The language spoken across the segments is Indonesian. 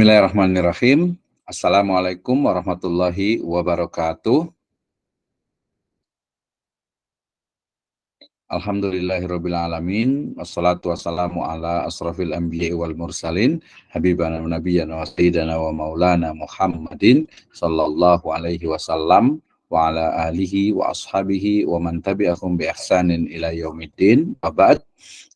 Bismillahirrahmanirrahim. Assalamualaikum warahmatullahi wabarakatuh. Alhamdulillahirabbil alamin. Wassalatu wassalamu ala asrofil anbiya'i wal mursalin habibana wa nabiyyana wa sayyidina wa maulana Muhammadin sallallahu alaihi wasallam wa ala alihi wa ashabihi wa man tabi'ahum bi ihsanin ila yaumiddin. Ba'd.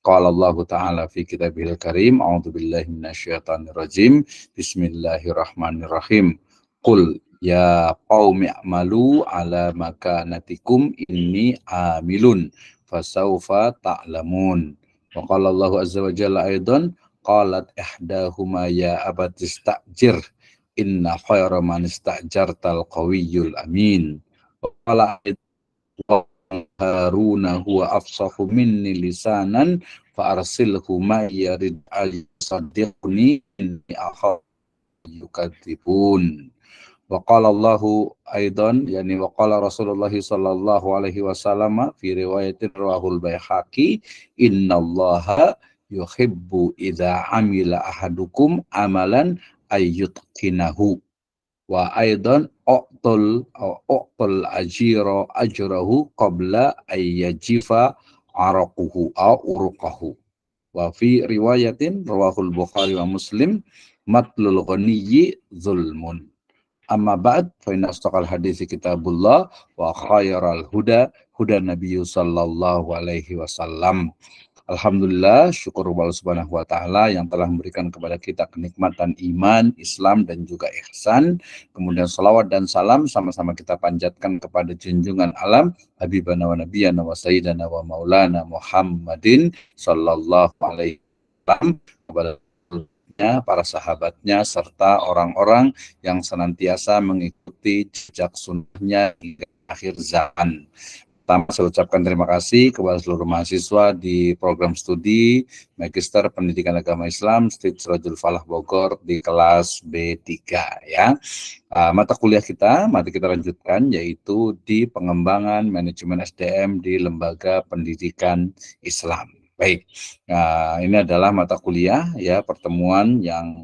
Qala Allah Ta'ala fi kitabihil karim, a'udzu billahi minasyaitonir rajim. Bismillahirrahmanirrahim. Qul ya qaumi a'malu ala makanatikum inni amilun fasawfa ta'lamun. Wa qala Allahu azza wa jalla aidan, qalat ihdahuma ya abati istajir inna khayra man istajartal qawiyyul amin. Wa qala Haruna huwa afsahu minni lisanan fa arsilhu ma yarid al saddiqni inni akhafu yukadzibun. Wa qala Allahu aidan, yani wa qala Rasulullah sallallahu alaihi wasallam fi riwayatin rawahul Baihaqi, innallaha yuhibbu idza amila ahadukum amalan ayyutqinahu wa aidan uqtul ajira ajrahu qabla ayyajifa araquhu au uruqahu. Wa fi riwayatin rawahul Bukhari wa Muslim, matlul ghaniyyi zulmun. Amma ba'd, fa inna astaqal hadithi kitabullah wa khairal huda huda nabiyyu sallallahu alaihi wasallam. Alhamdulillah, syukur Allah subhanahu wa ta'ala yang telah memberikan kepada kita kenikmatan iman, Islam, dan juga ihsan. Kemudian salawat dan salam sama-sama kita panjatkan kepada junjungan alam Habibana wa Nabiyana wa Sayyidana wa Maulana Muhammadin sallallahu alaihi wasallam, kepada para sahabatnya, serta orang-orang yang senantiasa mengikuti jejak sunnahnya hingga akhir zaman. Pertama, saya ucapkan terima kasih kepada seluruh mahasiswa di program studi Magister Pendidikan Agama Islam Street Sirajul Falah Bogor di kelas B3 ya. Mata kuliah kita, mari kita lanjutkan, yaitu di pengembangan manajemen SDM di Lembaga Pendidikan Islam. Baik, ini adalah mata kuliah ya, pertemuan yang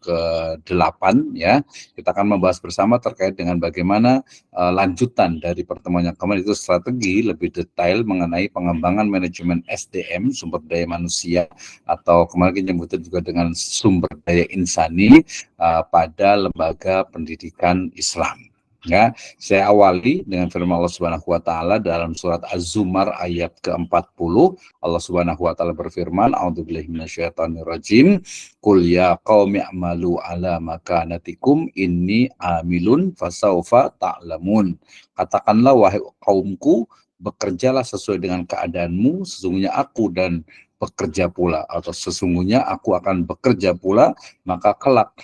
ke-8 ya. Kita akan membahas bersama terkait dengan bagaimana lanjutan dari pertemuan yang kemarin, itu strategi lebih detail mengenai pengembangan manajemen SDM, sumber daya manusia, atau kemarin kita menyebutnya juga dengan sumber daya insani pada lembaga pendidikan Islam. Ya, saya awali dengan firman Allah Subhanahu wa taala dalam surat Az-Zumar ayat ke-40. Allah Subhanahu wa taala berfirman, a'udzubillahi minasyaitonirrajim, qul ya qaumi a'malu ala makanatikum inni amilun fasaufa ta'lamun. Katakanlah wahai kaumku, bekerjalah sesuai dengan keadaanmu, sesungguhnya aku dan bekerja pula, atau sesungguhnya aku akan bekerja pula, maka kelak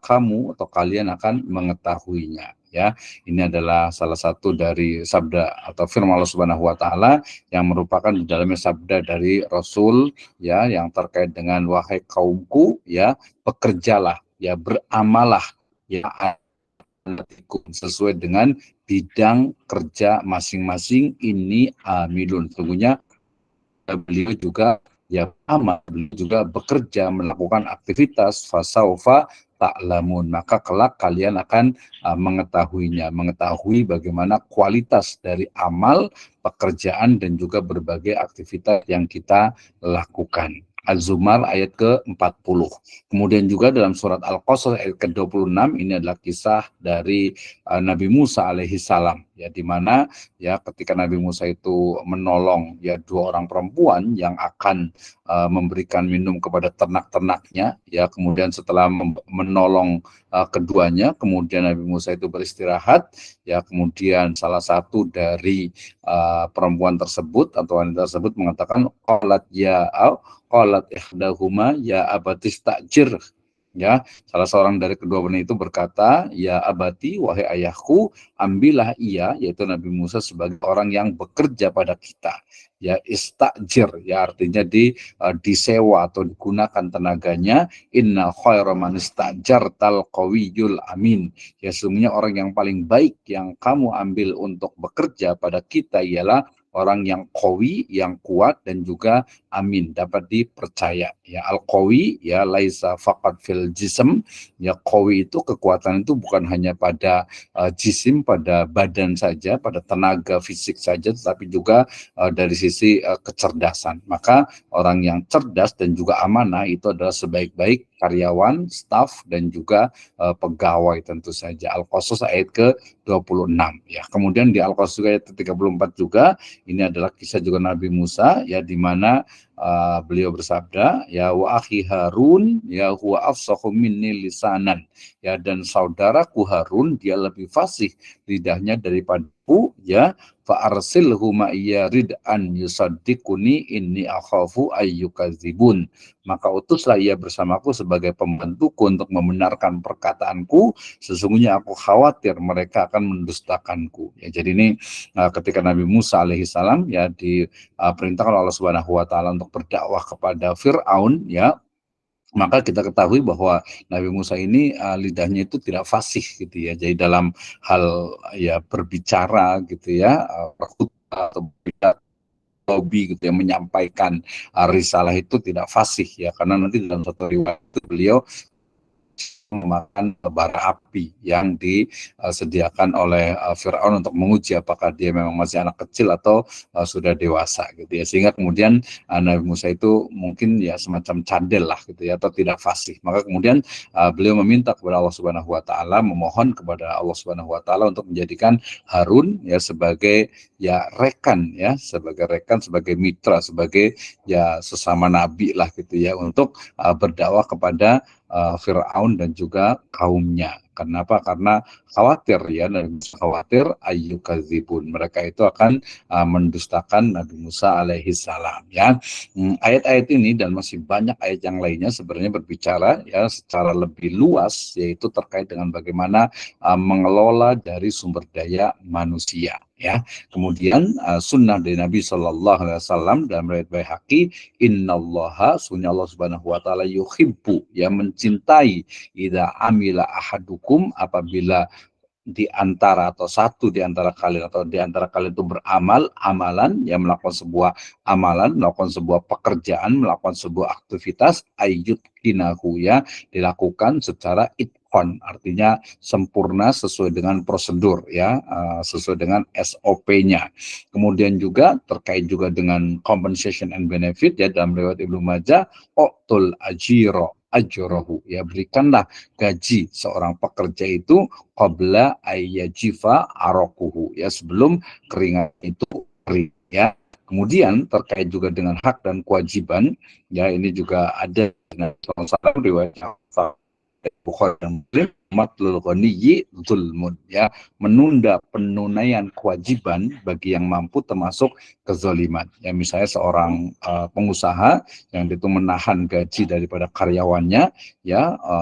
kamu atau kalian akan mengetahuinya. Ya, ini adalah salah satu dari sabda atau firman Allah Subhanahu wa taala yang merupakan di dalamnya sabda dari Rasul ya, yang terkait dengan wahai kaumku ya, bekerjalah ya, beramalah ya sesuai dengan bidang kerja masing-masing, ini amilun. Sesungguhnya beliau juga ya amal, beliau juga bekerja melakukan aktivitas, fasaufa ta'lamun, maka kelak kalian akan mengetahui bagaimana kualitas dari amal, pekerjaan, dan juga berbagai aktivitas yang kita lakukan. Az-Zumar ayat ke-40. Kemudian juga dalam surat Al-Qasas ayat ke-26, ini adalah kisah dari Nabi Musa alaihi salam ya, di mana ya ketika Nabi Musa itu menolong ya dua orang perempuan yang akan memberikan minum kepada ternak-ternaknya ya, kemudian setelah menolong keduanya, kemudian Nabi Musa itu beristirahat ya, kemudian salah satu dari perempuan tersebut atau wanita tersebut mengatakan, qalat ihdahuma ya abati istajir. Ya, salah seorang dari kedua wanita itu berkata, ya abati, wahai ayahku, ambillah ia, yaitu Nabi Musa, sebagai orang yang bekerja pada kita. Ya, istajir, ya artinya disewa atau digunakan tenaganya. Inna khairu man istajartal qawiyyul amin. Ya, sesungguhnya orang yang paling baik yang kamu ambil untuk bekerja pada kita ialah orang yang qawi, yang kuat dan juga amin, dapat dipercaya. Ya, al-qawi ya laisa faqat fil jism, ya qawi itu kekuatan itu bukan hanya pada jisim, pada badan saja, pada tenaga fisik saja, tetapi juga dari sisi kecerdasan. Maka orang yang cerdas dan juga amanah itu adalah sebaik-baik karyawan, staf dan juga pegawai tentu saja. Al-Qasas ayat ke-26 ya. Kemudian di Al-Qasas ayat ke-34 juga ini adalah kisah juga Nabi Musa ya, di mana beliau bersabda ya, wa akhi Harun ya huwa afsahu minni lisanan, ya, dan saudaraku Harun dia lebih fasih lidahnya daripadaku, ya, fa arsilhu ma'iyya rid'an yusaddiquni inni akhafu ayyukadzibun, maka utuslah ia bersamaku sebagai pembantuku untuk membenarkan perkataanku, sesungguhnya aku khawatir mereka akan mendustakanku. Ya, jadi ini ketika Nabi Musa alaihissalam ya diperintahkan oleh Allah Subhanahu wa taala untuk berdakwah kepada Firaun, ya, maka kita ketahui bahwa Nabi Musa ini lidahnya itu tidak fasih gitu ya. Jadi dalam hal ya berbicara gitu ya, atau lobby gitu ya, menyampaikan risalah itu tidak fasih ya, karena nanti dalam satu riwayat itu beliau memakan bara api yang disediakan oleh Firaun untuk menguji apakah dia memang masih anak kecil atau sudah dewasa gitu ya, sehingga kemudian Nabi Musa itu mungkin ya semacam cadel lah gitu ya, atau tidak fasih. Maka kemudian beliau meminta kepada Allah Subhanahu wa taala, memohon kepada Allah Subhanahu wa taala untuk menjadikan Harun ya sebagai ya rekan, ya sebagai rekan, sebagai mitra, sebagai ya sesama nabi lah gitu ya, untuk berdakwah kepada Firaun dan juga kaumnya. Kenapa? Karena khawatir ya, Nabi Musa khawatir ayyukadzibun, mereka itu akan mendustakan Nabi Musa alaihi salam ya. Ayat-ayat ini dan masih banyak ayat yang lainnya sebenarnya berbicara ya secara lebih luas, yaitu terkait dengan bagaimana mengelola dari sumber daya manusia ya. Kemudian sunnah dari Nabi Shallallahu Alaihi Wasallam dalam riwayat Baihaqi, innallaha, sunnah Allah Subhanahu Wa Taala, yuhibbu, ya mencintai, idza amila ahadukum, apabila di antara atau satu di antara kalian atau di antara kalian itu beramal amalan, yang melakukan sebuah amalan, melakukan sebuah pekerjaan, melakukan sebuah aktivitas, ayyut kinahu, ya dilakukan secara itqon, artinya sempurna sesuai dengan prosedur ya, sesuai dengan SOP-nya. Kemudian juga terkait juga dengan compensation and benefit ya, dalam riwayat Ibnu Majah, oktul ajiro ajrohu, ya berikanlah gaji seorang pekerja itu qabla ayyajifa arakuhu, ya sebelum keringat itu kering ya. Kemudian terkait juga dengan hak dan kewajiban ya, ini juga ada dalam riwayat Bukhari dan Muslim, matlul ghaniyyi zulmun, ya menunda penunaian kewajiban bagi yang mampu termasuk kezaliman. Ya misalnya seorang pengusaha yang itu menahan gaji daripada karyawannya, ya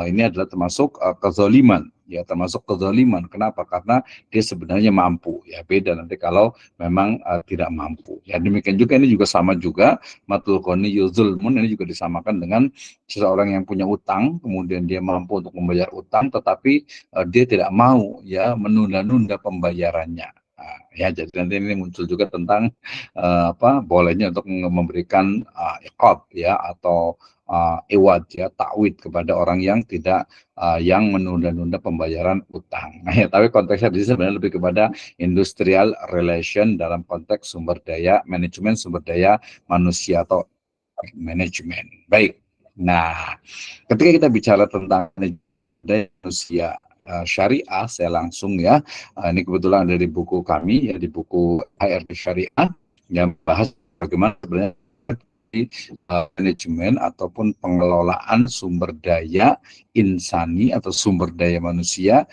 ini adalah termasuk kezaliman. Ya termasuk kezaliman. Kenapa? Karena dia sebenarnya mampu. Ya beda nanti kalau memang tidak mampu. Ya demikian juga, ini juga sama juga, matul ghaniyyu zulmun, ini juga disamakan dengan seseorang yang punya utang, kemudian dia mampu untuk membayar utang, tetapi dia tidak mau ya menunda-nunda pembayarannya. Nah, ya jadi nanti ini muncul juga tentang bolehnya untuk memberikan iqab ya, atau iwad ya, takwid kepada orang yang tidak yang menunda-nunda pembayaran utang. Nah, ya, tapi konteksnya di sini sebenarnya lebih kepada industrial relation dalam konteks sumber daya manajemen, sumber daya manusia atau manajemen. Baik. Nah, ketika kita bicara tentang manusia syariah, saya langsung ya, ini kebetulan dari buku kami ya, di buku HRD Syariah yang bahas bagaimana sebenarnya manajemen ataupun pengelolaan sumber daya insani atau sumber daya manusia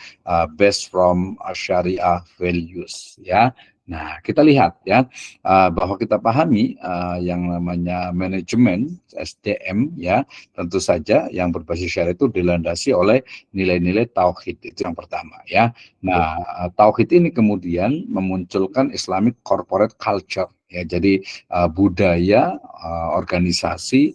based from syariah values ya. Nah, kita lihat ya, bahwa kita pahami yang namanya manajemen SDM ya, tentu saja yang berbasis syariah itu dilandasi oleh nilai-nilai tauhid, itu yang pertama ya. Nah, tauhid ini kemudian memunculkan Islamic corporate culture ya, jadi budaya organisasi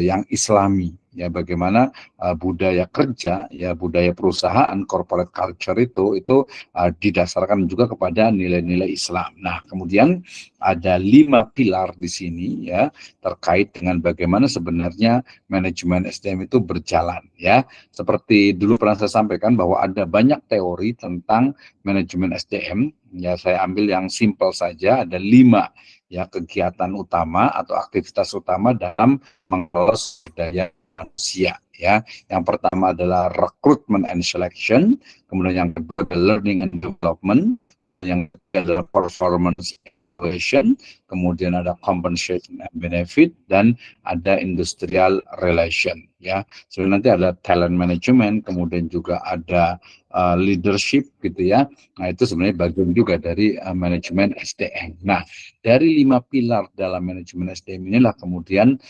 yang Islami. Ya, bagaimana budaya kerja, ya budaya perusahaan, corporate culture itu didasarkan juga kepada nilai-nilai Islam. Nah, kemudian ada 5 pilar di sini ya terkait dengan bagaimana sebenarnya manajemen SDM itu berjalan ya. Seperti dulu pernah saya sampaikan bahwa ada banyak teori tentang manajemen SDM. Ya, saya ambil yang simpel saja, ada 5 ya kegiatan utama atau aktivitas utama dalam mengelola sumber manusia ya. Yang pertama adalah recruitment and selection, kemudian yang kedua adalah learning and development, yang ketiga adalah performance evaluation, kemudian ada compensation and benefit, dan ada industrial relation ya. Sebenarnya nanti ada talent management, kemudian juga ada leadership gitu ya. Nah, itu sebenarnya bagian juga dari manajemen SDM. Nah, dari 5 pilar dalam manajemen SDM inilah kemudian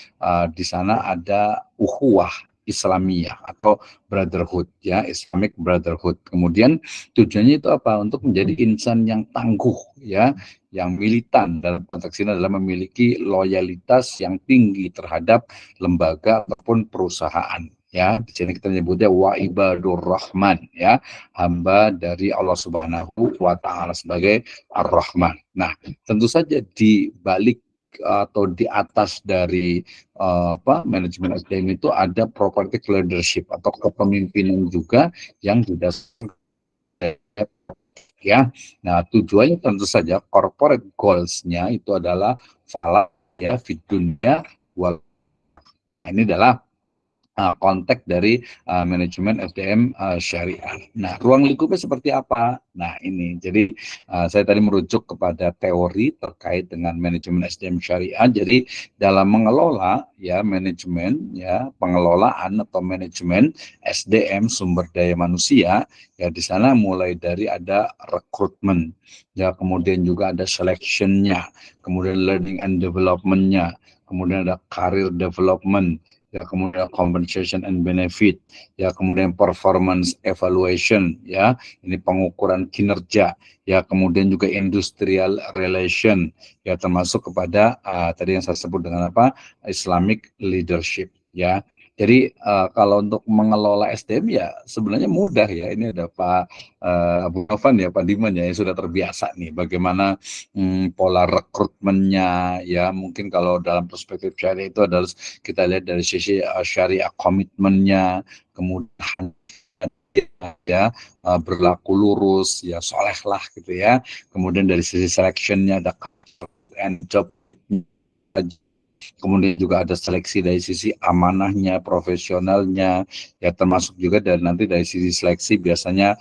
di sana ada ukhuwah Islamiyah atau brotherhood ya, Islamic brotherhood. Kemudian tujuannya itu apa? Untuk menjadi insan yang tangguh ya, yang militan. Dalam konteks ini adalah memiliki loyalitas yang tinggi terhadap lembaga ataupun perusahaan ya. Di sini kita menyebutnya wa ibadur rahman ya, hamba dari Allah Subhanahu wa taala sebagai Ar-Rahman. Nah, tentu saja di balik atau di atas dari manajemen SDM itu ada property leadership atau kepemimpinan juga yang didasarkan ya. Nah, tujuannya tentu saja corporate goals-nya itu adalah falah ya fidunya wal. Ini adalah konteks dari manajemen SDM syariah. Nah, ruang lingkupnya seperti apa? Nah, ini. Jadi, saya tadi merujuk kepada teori terkait dengan manajemen SDM syariah. Jadi, dalam mengelola ya manajemen ya pengelolaan atau manajemen SDM sumber daya manusia ya di sana mulai dari ada rekrutmen ya, kemudian juga ada selection-nya, kemudian learning and development-nya, kemudian ada career development, ya kemudian compensation and benefit, ya kemudian performance evaluation, ya ini pengukuran kinerja, ya kemudian juga industrial relation, ya termasuk kepada tadi yang saya sebut dengan apa Islamic leadership, ya. Jadi kalau untuk mengelola SDM ya sebenarnya mudah ya. Ini ada Pak Abu Afan ya, Pak Diman ya yang sudah terbiasa nih bagaimana pola rekrutmennya ya. Mungkin kalau dalam perspektif syariah itu adalah kita lihat dari sisi syariah komitmennya, kemudian ya berlaku lurus ya, soleh lah gitu ya. Kemudian dari sisi selectionnya ada and job, kemudian juga ada seleksi dari sisi amanahnya, profesionalnya, ya termasuk juga dari nanti dari sisi seleksi biasanya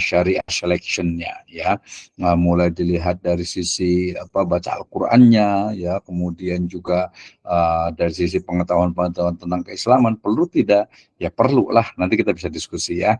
syariah selectionnya, ya mulai dilihat dari sisi baca Al-Qur'annya, ya kemudian juga dari sisi pengetahuan-pengetahuan tentang keislaman perlu tidak, ya perlu lah, nanti kita bisa diskusi ya.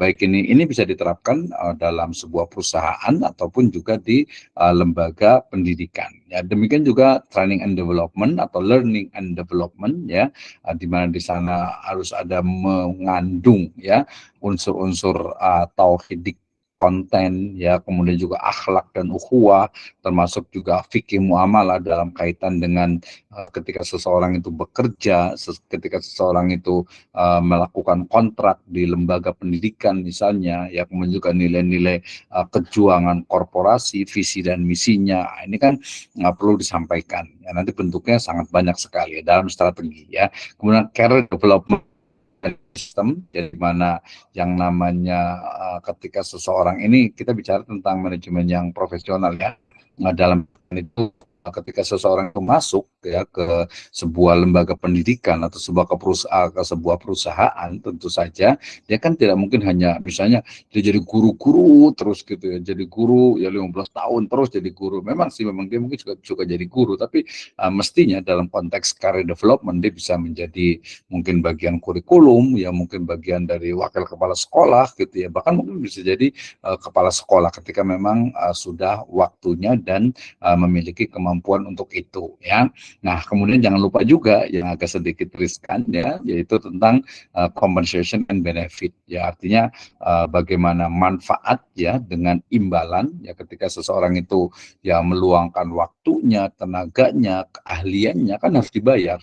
Baik ini bisa diterapkan dalam sebuah perusahaan ataupun juga di lembaga pendidikan. Ya, demikian juga training and development atau learning and development ya, di mana di sana harus ada mengandung ya unsur-unsur tauhidik konten ya, kemudian juga akhlak dan ukhuwah, termasuk juga fikih muamalah dalam kaitan dengan ketika seseorang itu bekerja, ketika seseorang itu melakukan kontrak di lembaga pendidikan misalnya, ya kemudian juga nilai-nilai kejuangan korporasi, visi dan misinya. Ini kan perlu disampaikan. Ya, nanti bentuknya sangat banyak sekali ya, dalam strategi ya. Kemudian career development sistem, jadi mana yang namanya ketika seseorang ini kita bicara tentang manajemen yang profesional ya. Nah, dalam itu ketika seseorang itu masuk ya ke sebuah lembaga pendidikan atau sebuah perusahaan, tentu saja dia kan tidak mungkin hanya misalnya dia jadi guru-guru terus gitu ya, jadi guru ya 15 tahun terus jadi guru. Memang sih memang dia mungkin juga jadi guru, tapi mestinya dalam konteks career development dia bisa menjadi mungkin bagian kurikulum ya, mungkin bagian dari wakil kepala sekolah gitu ya, bahkan mungkin bisa jadi kepala sekolah ketika memang sudah waktunya dan memiliki kemampuan untuk itu ya. Nah, kemudian jangan lupa juga yang agak sedikit riskan ya, yaitu tentang compensation and benefit ya, artinya bagaimana manfaat ya dengan imbalan ya, ketika seseorang itu ya meluangkan waktunya, tenaganya, keahliannya kan harus dibayar.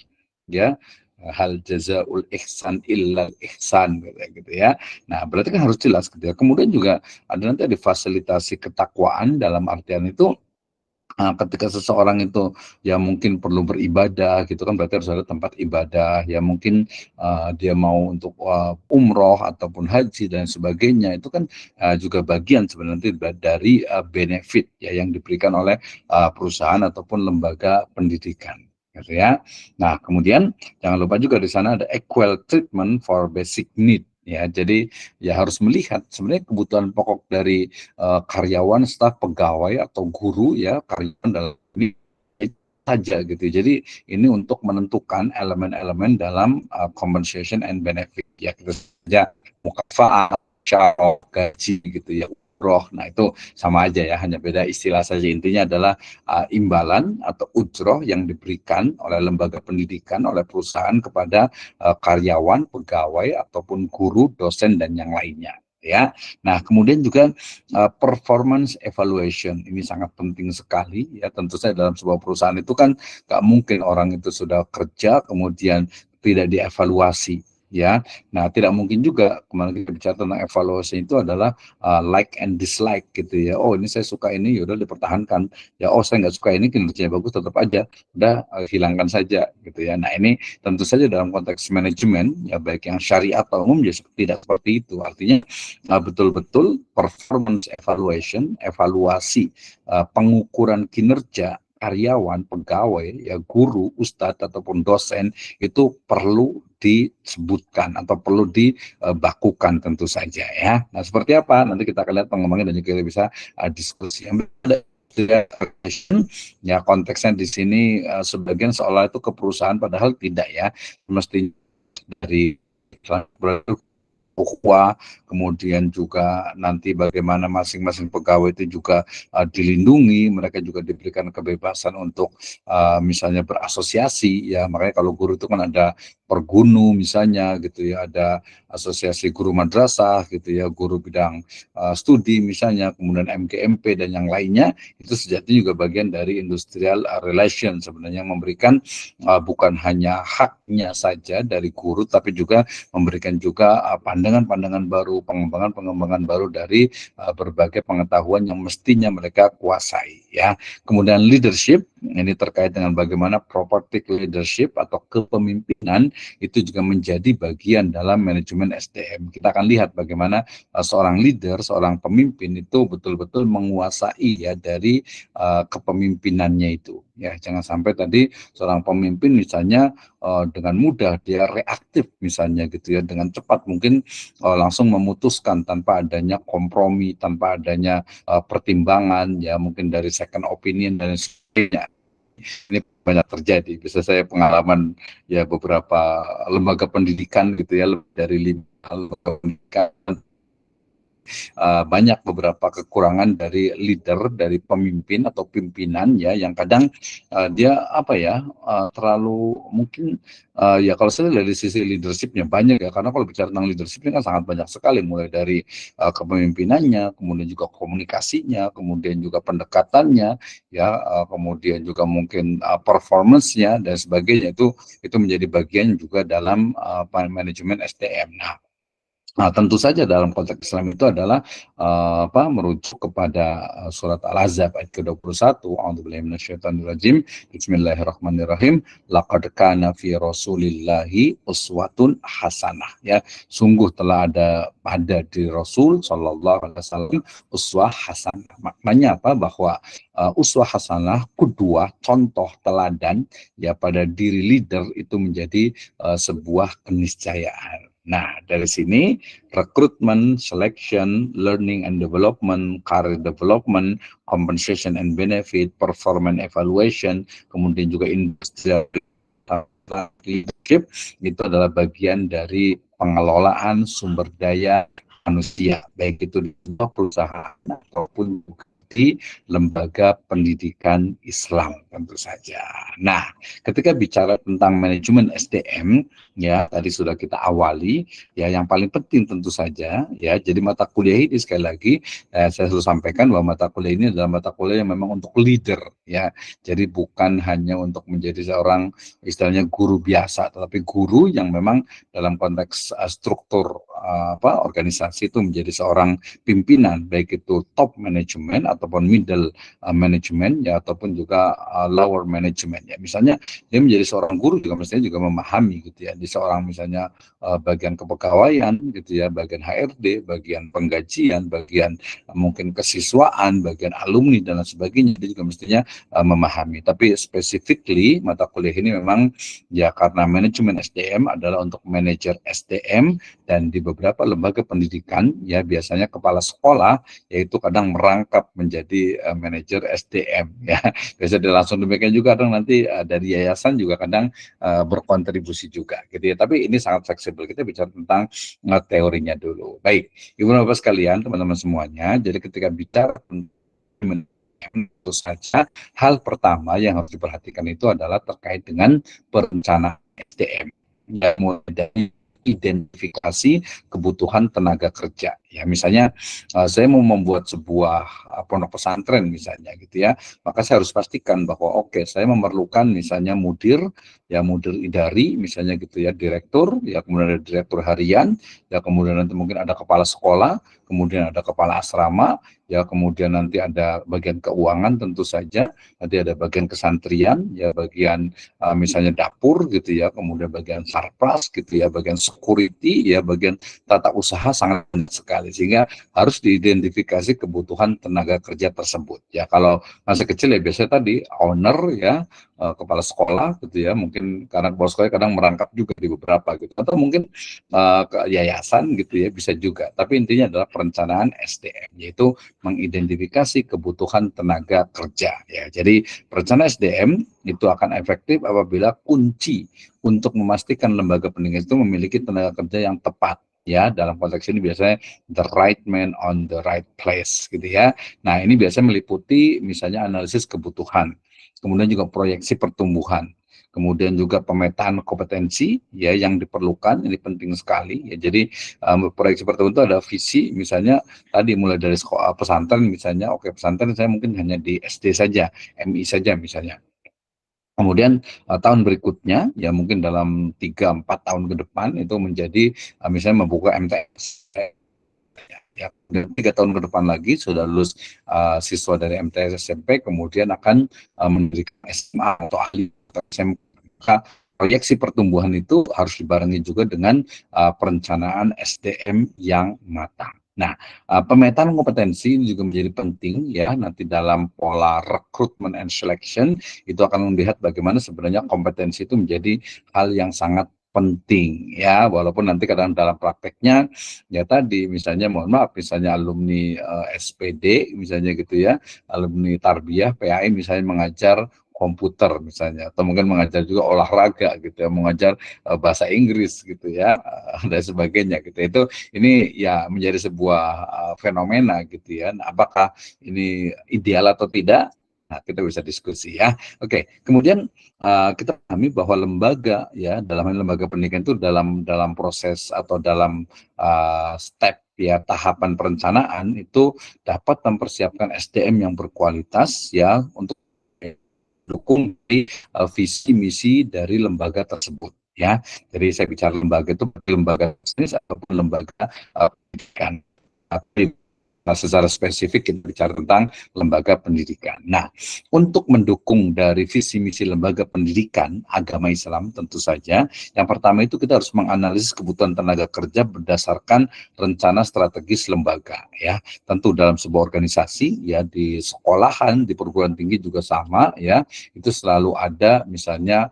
ya, hal jazaul ihsan illa ihsan gitu ya. Nah, berarti kan harus jelas gitu ya. Kemudian juga ada fasilitasi ketakwaan dalam artian itu ketika seseorang itu ya mungkin perlu beribadah gitu kan, berarti harus ada tempat ibadah ya, mungkin dia mau untuk umroh ataupun haji dan sebagainya, itu kan juga bagian sebenarnya dari benefit ya yang diberikan oleh perusahaan ataupun lembaga pendidikan gitu ya. Nah, kemudian jangan lupa juga di sana ada equal treatment for basic need ya. Jadi ya harus melihat sebenarnya kebutuhan pokok dari karyawan, staf, pegawai atau guru ya, karyawan dalam ini saja gitu. Jadi ini untuk menentukan elemen-elemen dalam compensation and benefit ya, gitu saja, mukafa'ah, syarah, gaji gitu ya, umroh. Nah itu sama aja ya, hanya beda istilah saja. Intinya adalah imbalan atau ujroh yang diberikan oleh lembaga pendidikan, oleh perusahaan kepada karyawan, pegawai ataupun guru, dosen dan yang lainnya ya. Nah, kemudian juga performance evaluation ini sangat penting sekali ya. Tentu saja dalam sebuah perusahaan itu kan nggak mungkin orang itu sudah kerja kemudian tidak dievaluasi ya. Nah, tidak mungkin juga kemarin kita bicara tentang evaluasi itu adalah like and dislike gitu ya. Oh, ini saya suka ini, yaudah dipertahankan. Ya, oh saya nggak suka ini, kinerjanya bagus, tetap aja udah hilangkan saja gitu ya. Nah, ini tentu saja dalam konteks manajemen ya, baik yang syariat atau umum ya tidak seperti itu. Artinya betul-betul performance evaluation, evaluasi pengukuran kinerja karyawan, pegawai, ya guru, ustadz ataupun dosen itu perlu disebutkan atau perlu dibakukan tentu saja ya. Nah, seperti apa? Nanti kita akan lihat pengembangan dan juga kita bisa diskusi. Yang ya konteksnya di sini sebagian seolah itu ke perusahaan, padahal tidak ya. Mesti dari ukhuwah, kemudian juga nanti bagaimana masing-masing pegawai itu juga dilindungi, mereka juga diberikan kebebasan untuk misalnya berasosiasi ya. Makanya kalau guru itu kan ada pergunu misalnya gitu ya, ada asosiasi guru madrasah gitu ya, guru bidang studi misalnya, kemudian MGMP dan yang lainnya, itu sejatinya juga bagian dari industrial relation sebenarnya, yang memberikan bukan hanya haknya saja dari guru, tapi juga memberikan juga pandangan-pandangan baru, pengembangan-pengembangan baru dari berbagai pengetahuan yang mestinya mereka kuasai ya. Kemudian leadership, ini terkait dengan bagaimana property leadership atau kepemimpinan itu juga menjadi bagian dalam manajemen SDM. Kita akan lihat bagaimana seorang leader, seorang pemimpin itu betul-betul menguasai ya dari kepemimpinannya itu ya. Jangan sampai tadi seorang pemimpin misalnya dengan mudah dia reaktif misalnya gitu ya, dengan cepat mungkin langsung memutuskan tanpa adanya kompromi, tanpa adanya pertimbangan ya, mungkin dari second opinion dan sebagainya. Ini banyak terjadi. Bisa saya pengalaman ya beberapa lembaga pendidikan gitu ya, lebih dari 5 lembaga pendidikan, banyak beberapa kekurangan dari leader, dari pemimpin atau pimpinan ya, yang kadang dia apa ya, terlalu mungkin ya kalau saya dari sisi leadershipnya banyak ya, karena kalau bicara tentang leadership ini kan sangat banyak sekali, mulai dari kepemimpinannya, kemudian juga komunikasinya, kemudian juga pendekatannya ya, kemudian juga mungkin performance-nya dan sebagainya, itu menjadi bagian juga dalam manajemen SDM. Nah, tentu saja dalam konteks Islam itu adalah merujuk kepada surat Al-Ahzab ayat ke-21. A'udzubillahi minasyaitonirrajim. Bismillahirrahmanirrahim. Laqad kana fi Rasulillahi uswatun hasanah. Ya, sungguh telah ada pada di Rasul sallallahu alaihi wasallam uswah hasanah. Maknanya apa? Bahwa uswah hasanah, kedua contoh teladan ya pada diri leader itu menjadi sebuah keniscayaan. Nah, dari sini rekrutmen, selection, learning and development, career development, compensation and benefit, performance evaluation, kemudian juga industrial leadership, itu adalah bagian dari pengelolaan sumber daya manusia, baik itu di sebuah perusahaan ataupun di lembaga pendidikan Islam tentu saja. Nah, ketika bicara tentang manajemen SDM, ya tadi sudah kita awali. Ya yang paling penting tentu saja ya, jadi mata kuliah ini sekali lagi saya selalu sampaikan bahwa mata kuliah ini adalah mata kuliah yang memang untuk leader ya. Jadi bukan hanya untuk menjadi seorang istilahnya guru biasa, tetapi guru yang memang dalam konteks struktur organisasi itu menjadi seorang pimpinan, baik itu top management ataupun middle management ya, ataupun juga lower management ya. Misalnya dia menjadi seorang guru juga mestinya juga memahami gitu ya, di seorang misalnya bagian kepegawaian gitu ya, bagian HRD, bagian penggajian, bagian mungkin kesiswaan, bagian alumni dan lain sebagainya, dia juga mestinya memahami. Tapi specifically mata kuliah ini memang ya karena manajemen SDM adalah untuk manajer SDM, dan di beberapa lembaga pendidikan ya biasanya kepala sekolah yaitu kadang merangkap menjadi manajer SDM ya. Biasa langsung demikian juga, kadang nanti dari yayasan juga kadang berkontribusi juga gitu ya. Tapi ini sangat fleksibel, kita bicara tentang teorinya dulu. Baik, Ibu Bapak sekalian, teman-teman semuanya, jadi ketika bicara tentu saja hal pertama yang harus diperhatikan itu adalah terkait dengan perencanaan SDM. Ya, mulai dari identifikasi kebutuhan tenaga kerja. Ya, misalnya saya mau membuat sebuah pondok pesantren misalnya gitu ya, maka saya harus pastikan bahwa oke, saya memerlukan misalnya mudir, ya mudir idari misalnya gitu ya, direktur, ya kemudian ada direktur harian, ya kemudian nanti mungkin ada kepala sekolah, kemudian ada kepala asrama, ya kemudian nanti ada bagian keuangan tentu saja, nanti ada bagian kesantrian, ya bagian misalnya dapur gitu ya, kemudian bagian sarpras gitu ya, bagian security ya, bagian tata usaha, sangat banyak sekali, sehingga harus diidentifikasi kebutuhan tenaga kerja tersebut ya. Kalau masa kecil ya biasanya tadi owner ya, kepala sekolah gitu ya, mungkin karena kepala sekolah kadang merangkap juga di beberapa gitu, atau mungkin ke yayasan gitu ya, bisa juga. Tapi intinya adalah perencanaan SDM, yaitu mengidentifikasi kebutuhan tenaga kerja ya. Jadi perencanaan SDM itu akan efektif apabila kunci untuk memastikan lembaga pendidikan itu memiliki tenaga kerja yang tepat ya. Dalam konteks ini biasanya the right man on the right place gitu ya. Nah, ini biasanya meliputi misalnya analisis kebutuhan, kemudian juga proyeksi pertumbuhan, kemudian juga pemetaan kompetensi ya yang diperlukan, ini penting sekali ya. Jadi proyeksi pertumbuhan itu ada visi, misalnya tadi mulai dari sekolah pesantren misalnya, oke pesantren saya mungkin hanya di SD saja, MI saja misalnya. Kemudian tahun berikutnya ya mungkin dalam 3-4 tahun ke depan itu menjadi misalnya membuka MTS ya, 3 tahun ke depan lagi sudah lulus siswa dari MTS SMP, kemudian akan mendirikan SMA atau ahli SMK. Proyeksi pertumbuhan itu harus dibarengi juga dengan perencanaan SDM yang matang. Nah, pemetaan kompetensi ini juga menjadi penting ya, nanti dalam pola recruitment and selection itu akan melihat bagaimana sebenarnya kompetensi itu menjadi hal yang sangat penting ya, walaupun nanti kadang dalam prakteknya ya tadi misalnya mohon maaf, misalnya alumni SPD misalnya gitu ya, alumni Tarbiyah PAI misalnya mengajar komputer misalnya, atau mungkin mengajar juga olahraga gitu ya, mengajar bahasa Inggris gitu ya, dan sebagainya gitu. Itu ini ya menjadi sebuah fenomena gitu ya. Nah, apakah ini ideal atau tidak? Nah, kita bisa diskusi ya. Oke, kemudian kita pahami bahwa lembaga ya, dalam lembaga pendidikan itu dalam proses atau dalam step ya, tahapan perencanaan itu dapat mempersiapkan SDM yang berkualitas ya untuk dukung di visi misi dari lembaga tersebut ya. Jadi saya bicara lembaga itu lembaga bisnis ataupun lembaga pendidikan. Nah, secara spesifik kita bicara tentang lembaga pendidikan. Nah, untuk mendukung dari visi misi lembaga pendidikan agama Islam tentu saja, yang pertama itu kita harus menganalisis kebutuhan tenaga kerja berdasarkan rencana strategis lembaga ya. Tentu dalam sebuah organisasi ya, di sekolahan, di perguruan tinggi juga sama ya, itu selalu ada misalnya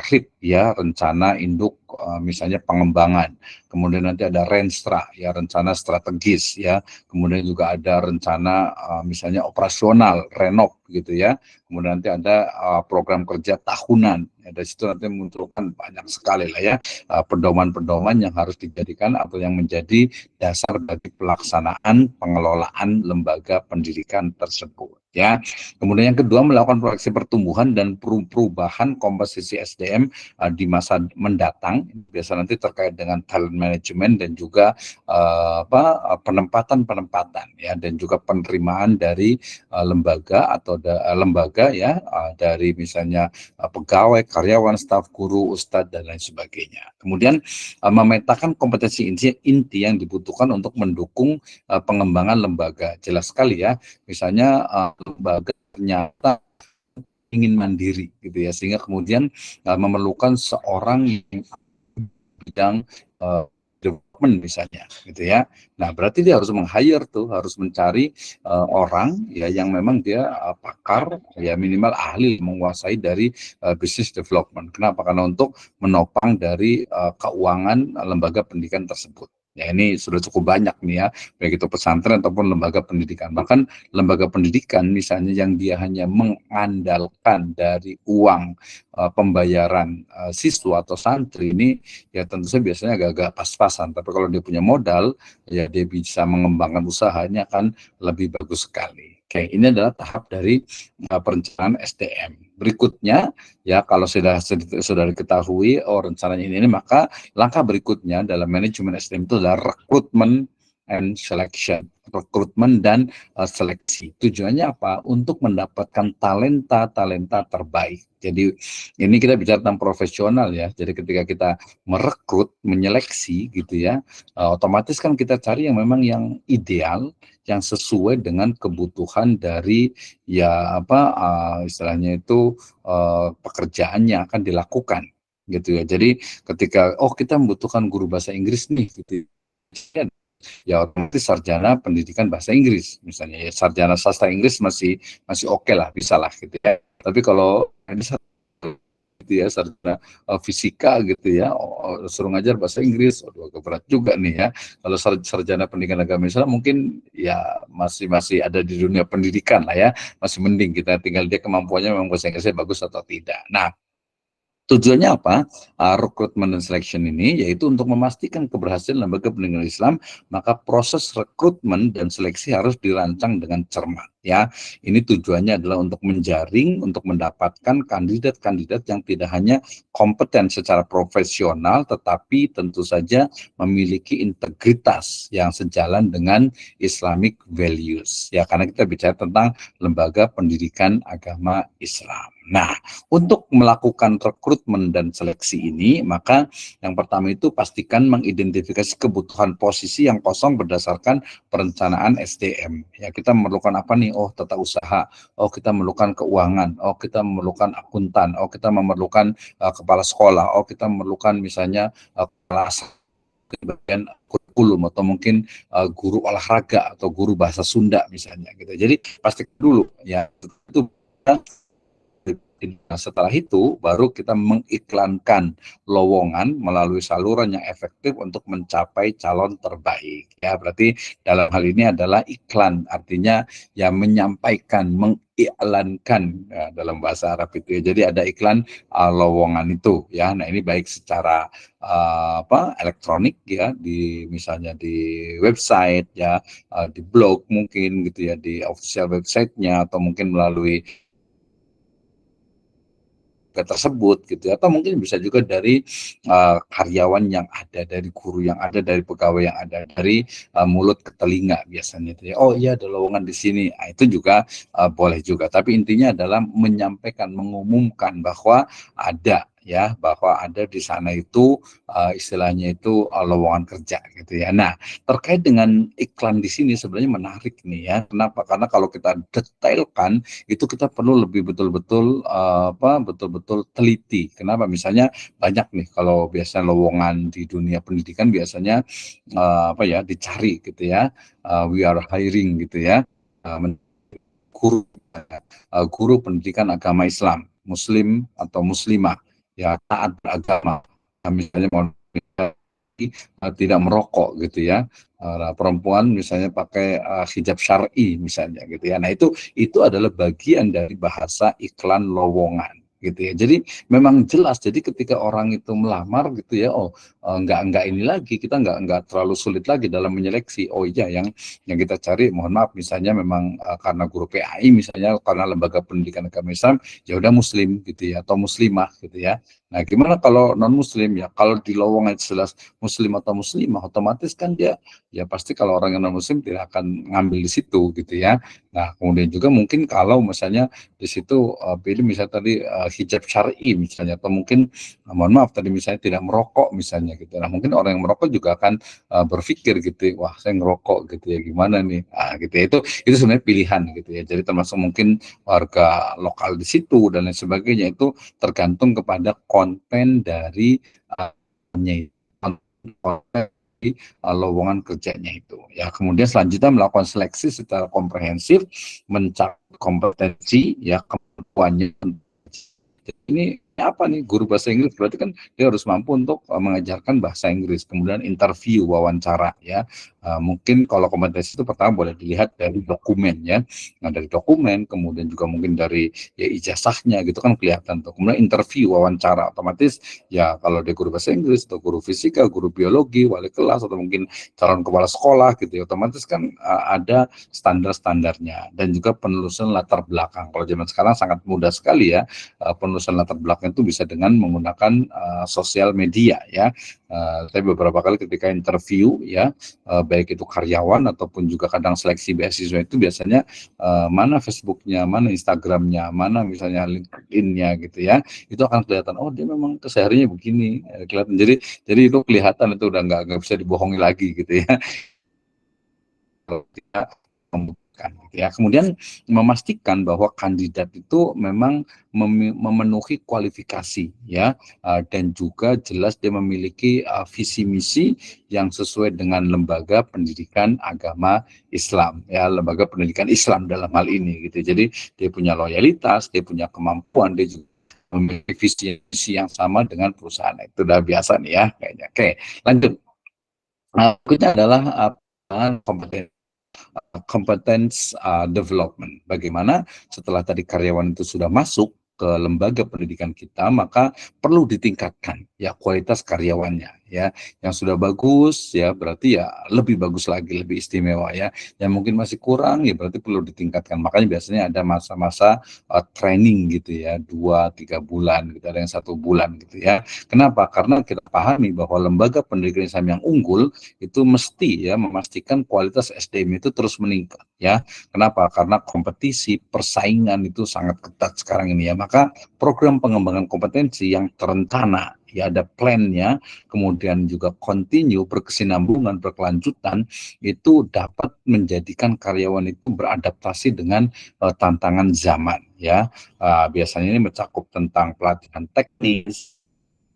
RIP ya, rencana induk misalnya pengembangan. Kemudian nanti ada Renstra ya, rencana strategis ya. Kemudian juga ada rencana misalnya operasional, renov gitu ya. Kemudian nanti ada program kerja tahunan Dari situ nanti munculkan banyak sekali lah ya pedoman-pedoman yang harus dijadikan atau yang menjadi dasar bagi pelaksanaan pengelolaan lembaga pendidikan tersebut. Ya, kemudian yang kedua melakukan proyeksi pertumbuhan dan perubahan komposisi SDM di masa mendatang, biasa nanti terkait dengan talent management dan juga penempatan ya, dan juga penerimaan dari lembaga atau lembaga ya, dari misalnya pegawai, karyawan, staf, guru, ustadz dan lain sebagainya. Kemudian memetakan kompetensi inti yang dibutuhkan untuk mendukung pengembangan lembaga. Jelas sekali ya, misalnya lembaga ternyata ingin mandiri gitu ya, sehingga kemudian memerlukan seorang yang bidang development misalnya gitu ya. Nah, berarti dia harus meng-hire tuh, harus mencari orang ya yang memang dia pakar ya, minimal ahli menguasai dari business development. Kenapa? Karena untuk menopang dari keuangan lembaga pendidikan tersebut. Ya, ini sudah cukup banyak nih ya, baik itu pesantren ataupun lembaga pendidikan. Bahkan lembaga pendidikan misalnya yang dia hanya mengandalkan dari uang pembayaran siswa atau santri ini, ya tentu saja biasanya agak-agak pas-pasan. Tapi kalau dia punya modal, ya dia bisa mengembangkan usahanya kan lebih bagus sekali. Oke, ini adalah tahap dari perencanaan SDM. Berikutnya, ya kalau sudah diketahui rencananya ini, maka langkah berikutnya dalam manajemen SDM itu adalah rekrutmen and selection, rekrutmen dan seleksi. Tujuannya apa? Untuk mendapatkan talenta terbaik. Jadi ini kita bicara tentang profesional ya. Jadi ketika kita merekrut, menyeleksi gitu ya, otomatis kan kita cari yang memang yang ideal, yang sesuai dengan kebutuhan dari ya istilahnya itu pekerjaannya akan dilakukan gitu ya. Jadi ketika kita membutuhkan guru bahasa Inggris nih gitu ya, otomatis sarjana pendidikan bahasa Inggris misalnya ya, sarjana sastra Inggris masih masih oke lah, bisa lah gitu ya. Tapi kalau ini gitu ya, sarjana fisika gitu ya, suruh ngajar bahasa Inggris, agak berat juga nih ya. Kalau sarjana pendidikan agama Islam mungkin ya masih ada di dunia pendidikan lah ya, masih mending, kita tinggal dia kemampuannya memang bahasa Inggrisnya bagus atau tidak. Nah, tujuannya apa? Rekrutmen dan selection ini yaitu untuk memastikan keberhasilan lembaga pendidikan Islam, maka proses rekrutmen dan seleksi harus dirancang dengan cermat ya. Ini tujuannya adalah untuk menjaring, untuk mendapatkan kandidat-kandidat yang tidak hanya kompeten secara profesional tetapi tentu saja memiliki integritas yang sejalan dengan Islamic values ya, karena kita bicara tentang lembaga pendidikan agama Islam. Nah, untuk melakukan rekrutmen dan seleksi ini, maka yang pertama itu pastikan mengidentifikasi kebutuhan posisi yang kosong berdasarkan perencanaan SDM. Ya, kita memerlukan apa nih? Oh, tata usaha. Oh, kita memerlukan keuangan. Oh, kita memerlukan akuntan. Oh, kita memerlukan kepala sekolah. Oh, kita memerlukan misalnya kelas bagian kurikulum atau mungkin guru olahraga atau guru bahasa Sunda misalnya gitu. Jadi pastikan dulu ya itu. Nah, setelah itu baru kita mengiklankan lowongan melalui saluran yang efektif untuk mencapai calon terbaik. Ya, berarti dalam hal ini adalah iklan, artinya ya menyampaikan, mengiklankan ya, dalam bahasa Arab itu ya. Jadi ada iklan lowongan itu ya. Nah, ini baik secara elektronik ya, di misalnya di website ya, di blog mungkin gitu ya, di official website-nya, atau mungkin melalui tersebut gitu ya. Atau mungkin bisa juga dari karyawan yang ada, dari guru yang ada, dari pegawai yang ada, dari mulut ke telinga biasanya itu ya. Oh iya ada lowongan di sini. Nah, itu juga boleh juga, tapi intinya adalah menyampaikan, mengumumkan bahwa ada ya, bahwa ada di sana itu istilahnya itu lowongan kerja gitu ya. Nah, terkait dengan iklan di sini sebenarnya menarik nih ya. Kenapa? Karena kalau kita detailkan itu kita perlu lebih betul-betul betul-betul teliti. Kenapa? Misalnya banyak nih kalau biasanya lowongan di dunia pendidikan biasanya dicari gitu ya. We are hiring gitu ya. Guru guru pendidikan agama Islam, Muslim atau Muslimah ya, taat beragama. Misalnya mau tidak merokok gitu ya. Perempuan misalnya pakai hijab syar'i misalnya gitu ya. Nah, itu adalah bagian dari bahasa iklan lowongan gitu ya. Jadi memang jelas. Jadi ketika orang itu melamar gitu ya, nggak ini lagi, kita nggak terlalu sulit lagi dalam menyeleksi. Oh iya, yang kita cari, mohon maaf, misalnya memang karena guru PAI, misalnya karena lembaga pendidikan agama Islam, ya udah Muslim gitu ya, atau Muslimah gitu ya. Nah, gimana kalau non Muslim ya? Kalau di lowongan jelas Muslim atau Muslimah, otomatis kan dia ya pasti kalau orang yang non Muslim tidak akan ngambil di situ gitu ya. Nah, kemudian juga mungkin kalau misalnya di situ pilih misalnya tadi hijab syar'i misalnya, atau mungkin mohon maaf tadi misalnya tidak merokok misalnya gitu. Nah, mungkin orang yang merokok juga akan berpikir gitu, wah saya ngerokok gitu ya, gimana nih? Gitu ya. Itu sebenarnya pilihan gitu ya. Jadi termasuk mungkin warga lokal di situ dan lain sebagainya, itu tergantung kepada konten dari konten di lowongan kerjanya itu. Ya, kemudian selanjutnya melakukan seleksi secara komprehensif, mencapai kompetensi ya, kemampuannya. Ini apa nih, guru bahasa Inggris berarti kan dia harus mampu untuk mengajarkan bahasa Inggris, kemudian interview, wawancara ya. Mungkin kalau kompetensi itu pertama boleh dilihat dari dokumen ya. Nah, dari dokumen, kemudian juga mungkin dari ya ijazahnya gitu kan kelihatan tuh. Kemudian interview, wawancara, otomatis ya kalau dia guru bahasa Inggris atau guru fisika, guru biologi, wali kelas, atau mungkin calon kepala sekolah gitu ya, otomatis kan ada standar-standarnya, dan juga penelusuran latar belakang. Kalau zaman sekarang sangat mudah sekali ya, penelusuran latar belakang itu bisa dengan menggunakan sosial media ya. Saya beberapa kali ketika interview ya, baik itu karyawan ataupun juga kadang seleksi beasiswa, itu biasanya mana Facebooknya, mana Instagramnya, mana misalnya LinkedIn-nya gitu ya, itu akan kelihatan, oh dia memang kesehariannya begini, kelihatan. Jadi itu kelihatan, itu udah nggak bisa dibohongi lagi gitu ya. Kalau kita membutuhkan gitu ya. Kemudian memastikan bahwa kandidat itu memang memenuhi kualifikasi ya, dan juga jelas dia memiliki visi misi yang sesuai dengan lembaga pendidikan agama Islam ya, lembaga pendidikan Islam dalam hal ini gitu. Jadi dia punya loyalitas, dia punya kemampuan, dia juga memiliki visi misi yang sama dengan perusahaan. Itu udah biasa nih ya kayaknya. Oke, lanjut. Berikutnya adalah kompetensi competence development. Bagaimana setelah tadi karyawan itu sudah masuk ke lembaga pendidikan kita, maka perlu ditingkatkan ya kualitas karyawannya ya. Yang sudah bagus ya berarti ya lebih bagus lagi, lebih istimewa ya. Yang mungkin masih kurang ya berarti perlu ditingkatkan. Makanya biasanya ada masa-masa training gitu ya, 2-3 bulan gitu, ada yang 1 bulan gitu ya. Kenapa? Karena kita pahami bahwa lembaga pendidikan Islam yang unggul itu mesti ya memastikan kualitas SDM itu terus meningkat ya. Kenapa? Karena kompetisi, persaingan itu sangat ketat sekarang ini ya. Maka program pengembangan kompetensi yang terencana ya, ada plan-nya, kemudian juga continue, berkesinambungan, berkelanjutan, itu dapat menjadikan karyawan itu beradaptasi dengan tantangan zaman ya. Biasanya ini mencakup tentang pelatihan teknis,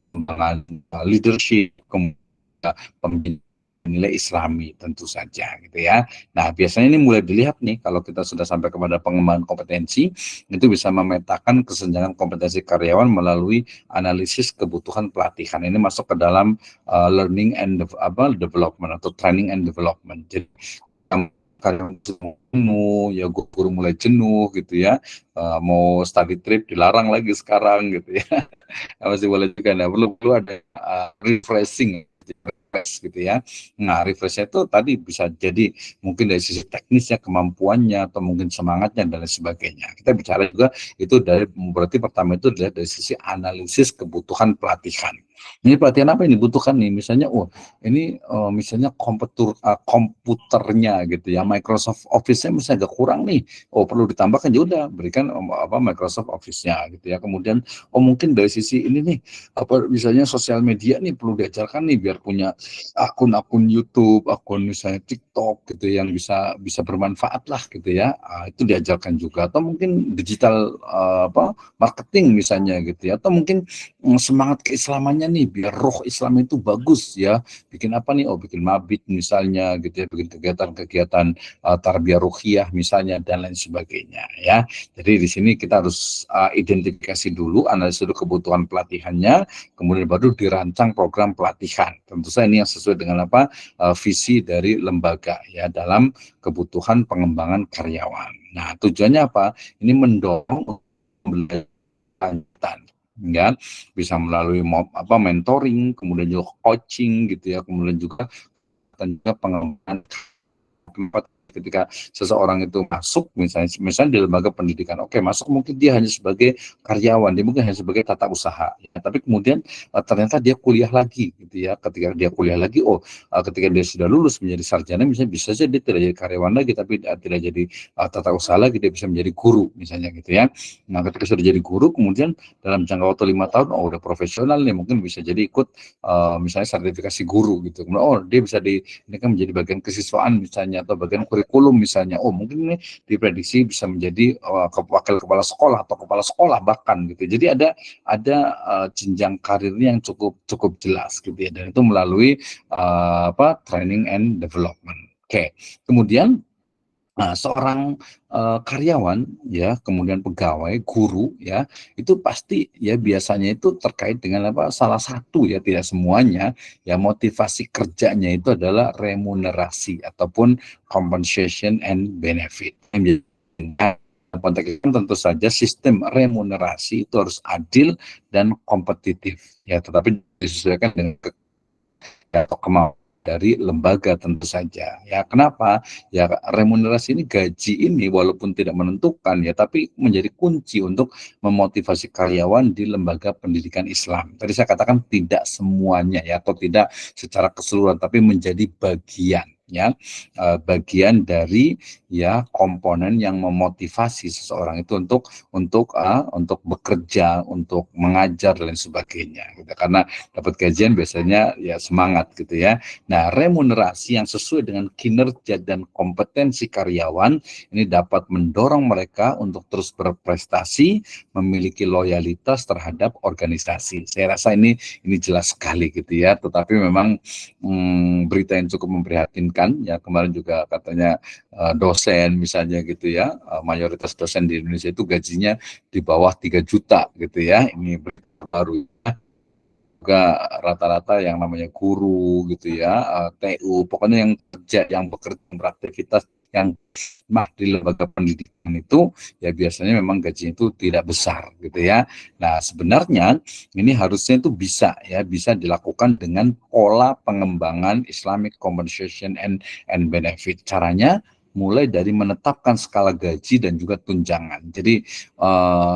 pengembangan leadership, kemudian pembinaan nilai Islami tentu saja gitu ya. Nah, biasanya ini mulai dilihat nih kalau kita sudah sampai kepada pengembangan kompetensi, itu bisa memetakan kesenjangan kompetensi karyawan melalui analisis kebutuhan pelatihan. Ini masuk ke dalam learning and development atau training and development. Jadi karyawan jenuh, ya guru mulai jenuh gitu ya, mau study trip dilarang lagi sekarang gitu ya. Masih boleh juga, nah perlu ada refreshing gitu ya. Nah, refreshnya itu tadi bisa jadi mungkin dari sisi teknisnya, kemampuannya, atau mungkin semangatnya dan lain sebagainya. Kita bicara juga itu dari, berarti pertama itu dari sisi analisis kebutuhan pelatihan. Ini pelatihan apa yang dibutuhkan nih? Misalnya, ini misalnya komputernya gitu ya, Microsoft Office-nya misalnya agak kurang nih. Perlu ditambahkan, ya udah berikan Microsoft Office-nya gitu ya. Kemudian mungkin dari sisi ini nih, misalnya sosial media nih perlu diajarkan nih biar punya akun-akun YouTube, akun misalnya TikTok gitu yang bisa bisa bermanfaat lah gitu ya. Itu diajarkan juga, atau mungkin digital marketing misalnya gitu ya, atau mungkin semangat keislamannya nih biar roh Islam itu bagus ya. Bikin apa nih? Bikin mabit misalnya gitu ya, bikin kegiatan-kegiatan tarbiyah ruhiyah misalnya dan lain sebagainya ya. Jadi di sini kita harus identifikasi dulu, analisis dulu kebutuhan pelatihannya, kemudian baru dirancang program pelatihan. Tentu saja ini yang sesuai dengan visi dari lembaga ya dalam kebutuhan pengembangan karyawan. Nah, tujuannya apa? Ini mendorong berkelanjutan, ya, bisa melalui mentoring, kemudian juga coaching gitu ya, kemudian juga pengembangan tempat ketika seseorang itu masuk misalnya di lembaga pendidikan, oke, masuk mungkin dia hanya sebagai karyawan, dia mungkin hanya sebagai tata usaha, ya, tapi kemudian ternyata dia kuliah lagi gitu ya. Ketika dia kuliah lagi, ketika dia sudah lulus menjadi sarjana, misalnya bisa saja dia tidak jadi karyawan lagi, tapi tidak jadi tata usaha lagi, dia bisa menjadi guru misalnya gitu ya. Nah, ketika sudah jadi guru, kemudian dalam jangka waktu 5 tahun, udah profesional nih, mungkin bisa jadi ikut misalnya sertifikasi guru gitu. Kemudian, dia bisa ini kan menjadi bagian kesiswaan misalnya, atau bagian kurikulum misalnya. Mungkin ini diprediksi bisa menjadi wakil kepala sekolah atau kepala sekolah bahkan gitu. Jadi ada jenjang karirnya yang cukup jelas gitu ya, dan itu melalui training and development. Oke. Kemudian seorang karyawan ya, kemudian pegawai, guru ya, itu pasti ya biasanya itu terkait dengan salah satu ya, tidak semuanya ya, motivasi kerjanya itu adalah remunerasi ataupun compensation and benefit. Konteks itu tentu saja sistem remunerasi itu harus adil dan kompetitif ya, tetapi disesuaikan dengan atau kemauan dari lembaga tentu saja. Ya, kenapa? Ya, remunerasi ini, gaji ini walaupun tidak menentukan ya, tapi menjadi kunci untuk memotivasi karyawan di lembaga pendidikan Islam. Tadi saya katakan tidak semuanya ya, atau tidak secara keseluruhan, tapi menjadi bagian ya, bagian dari ya komponen yang memotivasi seseorang itu untuk bekerja, untuk mengajar dan sebagainya gitu. Karena dapat gajian biasanya ya semangat gitu ya. Nah, remunerasi yang sesuai dengan kinerja dan kompetensi karyawan ini dapat mendorong mereka untuk terus berprestasi, memiliki loyalitas terhadap organisasi. Saya rasa ini jelas sekali gitu ya. Tetapi memang berita yang cukup memprihatinkan ya, kemarin juga katanya dosen misalnya gitu ya, mayoritas dosen di Indonesia itu gajinya di bawah 3 juta gitu ya. Ini berita baru. Juga rata-rata yang namanya guru gitu ya, TU, pokoknya yang bekerja, beraktivitas yang di lembaga pendidikan itu ya biasanya memang gajinya itu tidak besar gitu ya. Nah, sebenarnya ini harusnya itu bisa dilakukan dengan pola pengembangan Islamic Compensation and Benefit. Caranya mulai dari menetapkan skala gaji dan juga tunjangan. Jadi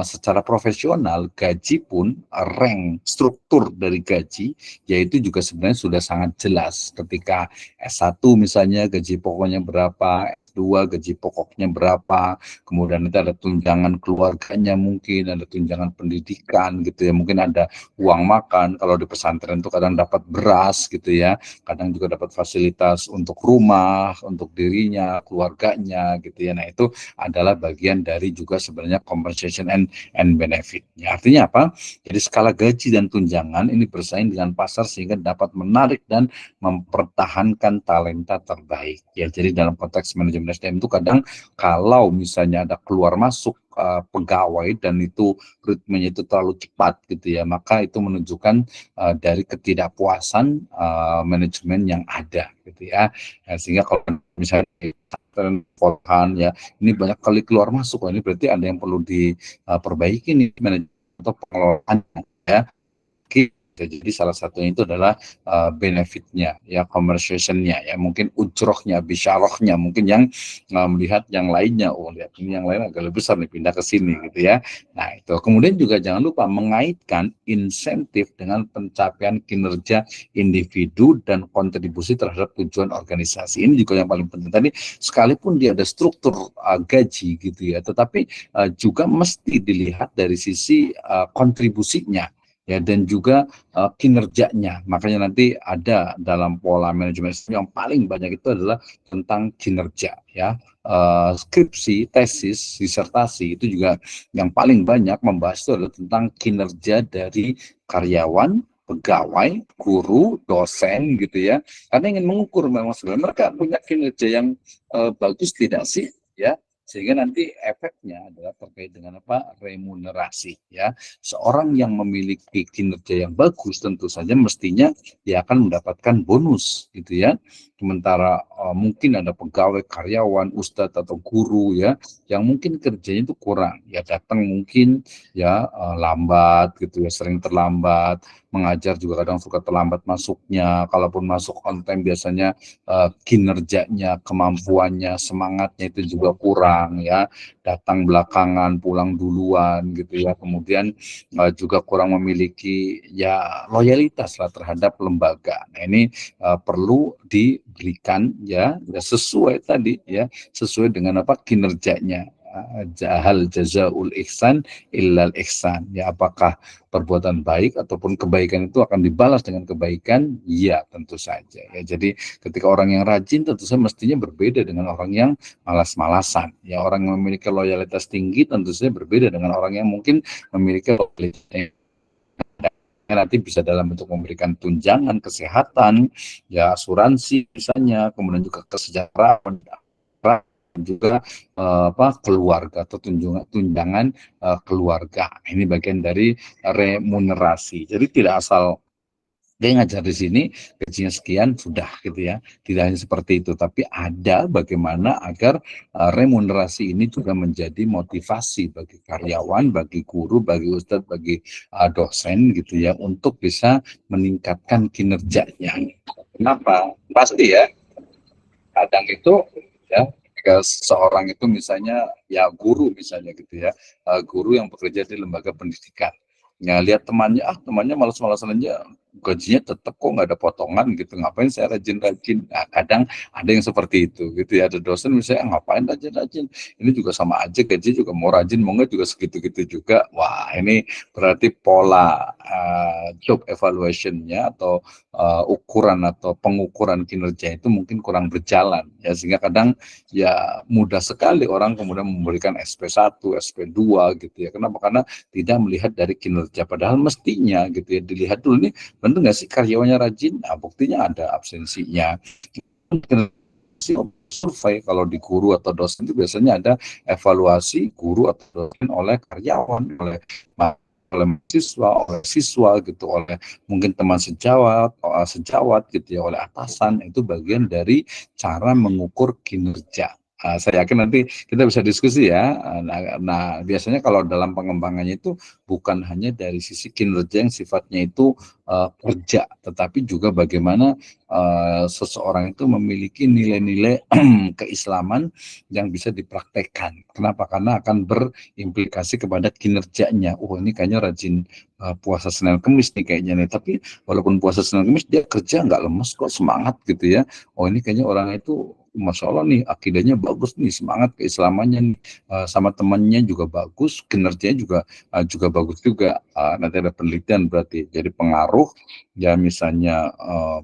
secara profesional gaji pun, rank struktur dari gaji yaitu juga sebenarnya sudah sangat jelas. Ketika S1 misalnya gaji pokoknya berapa, S2 gaji pokoknya berapa, kemudian itu ada tunjangan keluarganya, mungkin ada tunjangan pendidikan gitu ya, mungkin ada uang makan, kalau di pesantren itu kadang dapat beras gitu ya, kadang juga dapat fasilitas untuk rumah, untuk dirinya, keluarganya gitu ya. Nah, itu adalah bagian dari juga sebenarnya compensation and benefit. Ya, artinya apa? Jadi skala gaji dan tunjangan ini bersaing dengan pasar sehingga dapat menarik dan mempertahankan talenta terbaik. Ya, jadi dalam konteks manajemen SDM itu kadang kalau misalnya ada keluar masuk pegawai dan itu ritmenya itu terlalu cepat gitu ya, maka itu menunjukkan dari ketidakpuasan manajemen yang ada gitu ya. Sehingga kalau misalnya polahan ya, ini banyak kali keluar masuk, ini berarti ada yang perlu diperbaiki nih manajemen atau pengelolaan ya. Jadi salah satunya itu adalah benefitnya ya, conversationnya ya, mungkin ujrohnya, bisyarohnya, mungkin yang melihat yang lainnya, lihat ini yang lain agak lebih besar nih, pindah ke sini gitu ya. Nah, itu kemudian juga jangan lupa mengaitkan insentif dengan pencapaian kinerja individu dan kontribusi terhadap tujuan organisasi. Ini juga yang paling penting tadi, sekalipun dia ada struktur gaji gitu ya, tetapi juga mesti dilihat dari sisi kontribusinya ya, dan juga kinerjanya. Makanya nanti ada dalam pola manajemen yang paling banyak itu adalah tentang kinerja ya. Skripsi, tesis, disertasi itu juga yang paling banyak membahas itu adalah tentang kinerja dari karyawan, pegawai, guru, dosen gitu ya. Karena ingin mengukur memang sebenarnya mereka punya kinerja yang bagus tidak sih ya. Sehingga nanti efeknya adalah terkait dengan apa? Remunerasi ya. Seorang yang memiliki kinerja yang bagus tentu saja mestinya dia akan mendapatkan bonus gitu ya. Sementara mungkin ada pegawai, karyawan, ustadz atau guru ya yang mungkin kerjanya itu kurang, ya datang mungkin ya lambat gitu ya, sering terlambat, mengajar juga kadang suka terlambat masuknya, kalaupun masuk on time biasanya kinerjanya, kemampuannya, semangatnya itu juga kurang ya, datang belakangan, pulang duluan gitu ya, kemudian juga kurang memiliki ya loyalitas lah terhadap lembaga. Nah ini perlu diberikan ya, ya sesuai tadi ya, sesuai dengan apa kinerjanya. Jahal jazaul ihsan illal ihsan, ya apakah perbuatan baik ataupun kebaikan itu akan dibalas dengan kebaikan? Ya tentu saja ya. Jadi ketika orang yang rajin tentu saja mestinya berbeda dengan orang yang malas-malasan. Ya orang yang memiliki loyalitas tinggi tentu saja berbeda dengan orang yang mungkin memiliki loyalitas nanti bisa dalam bentuk memberikan tunjangan kesehatan, ya asuransi misalnya, kemudian juga kesejahteraan, juga keluarga atau tunjangan keluarga. Ini bagian dari remunerasi. Jadi tidak asal dia ngajar di sini gajinya sekian sudah gitu ya, tidak hanya seperti itu, tapi ada bagaimana agar remunerasi ini juga menjadi motivasi bagi karyawan, bagi guru, bagi ustadz, bagi dosen gitu ya, untuk bisa meningkatkan kinerjanya. Kenapa? Pasti ya kadang itu ya ketika seorang itu misalnya ya guru misalnya gitu ya, guru yang bekerja di lembaga pendidikan, ya lihat temannya, temannya malas-malasan aja, gajinya tetap kok nggak ada potongan gitu, ngapain saya rajin-rajin. Nah, kadang ada yang seperti itu gitu ya, ada dosen misalnya ngapain rajin-rajin, ini juga sama aja gaji juga mau rajin mau nggak juga segitu-gitu juga. Wah ini berarti pola job evaluationnya atau ukuran atau pengukuran kinerja itu mungkin kurang berjalan ya, sehingga kadang ya mudah sekali orang kemudian memberikan SP1, SP2 gitu ya. Kenapa? Karena tidak melihat dari kinerja, padahal mestinya gitu ya dilihat dulu nih benar nggak sih karyawannya rajin. Nah, buktinya ada absensinya. Survei kalau di guru atau dosen itu biasanya ada evaluasi guru atau dosen oleh karyawan, oleh mahasiswa, oleh siswa gitu, oleh mungkin teman sejawat gitu ya, oleh atasan. Itu bagian dari cara mengukur kinerja. Saya yakin nanti kita bisa diskusi ya. Biasanya kalau dalam pengembangannya itu bukan hanya dari sisi kinerja yang sifatnya itu kerja, tetapi juga bagaimana seseorang itu memiliki nilai-nilai keislaman yang bisa dipraktekkan. Kenapa? Karena akan berimplikasi kepada kinerjanya. Oh ini kayaknya rajin puasa Senin Kemis nih kayaknya nih. Tapi walaupun puasa Senin Kemis dia kerja nggak lemes kok, semangat gitu ya. Oh ini kayaknya orang itu Masya Allah nih akidahnya bagus nih, semangat keislamannya nih, sama temannya juga bagus, kinerjanya juga bagus juga. Nanti ada penelitian berarti jadi pengaruh ya, misalnya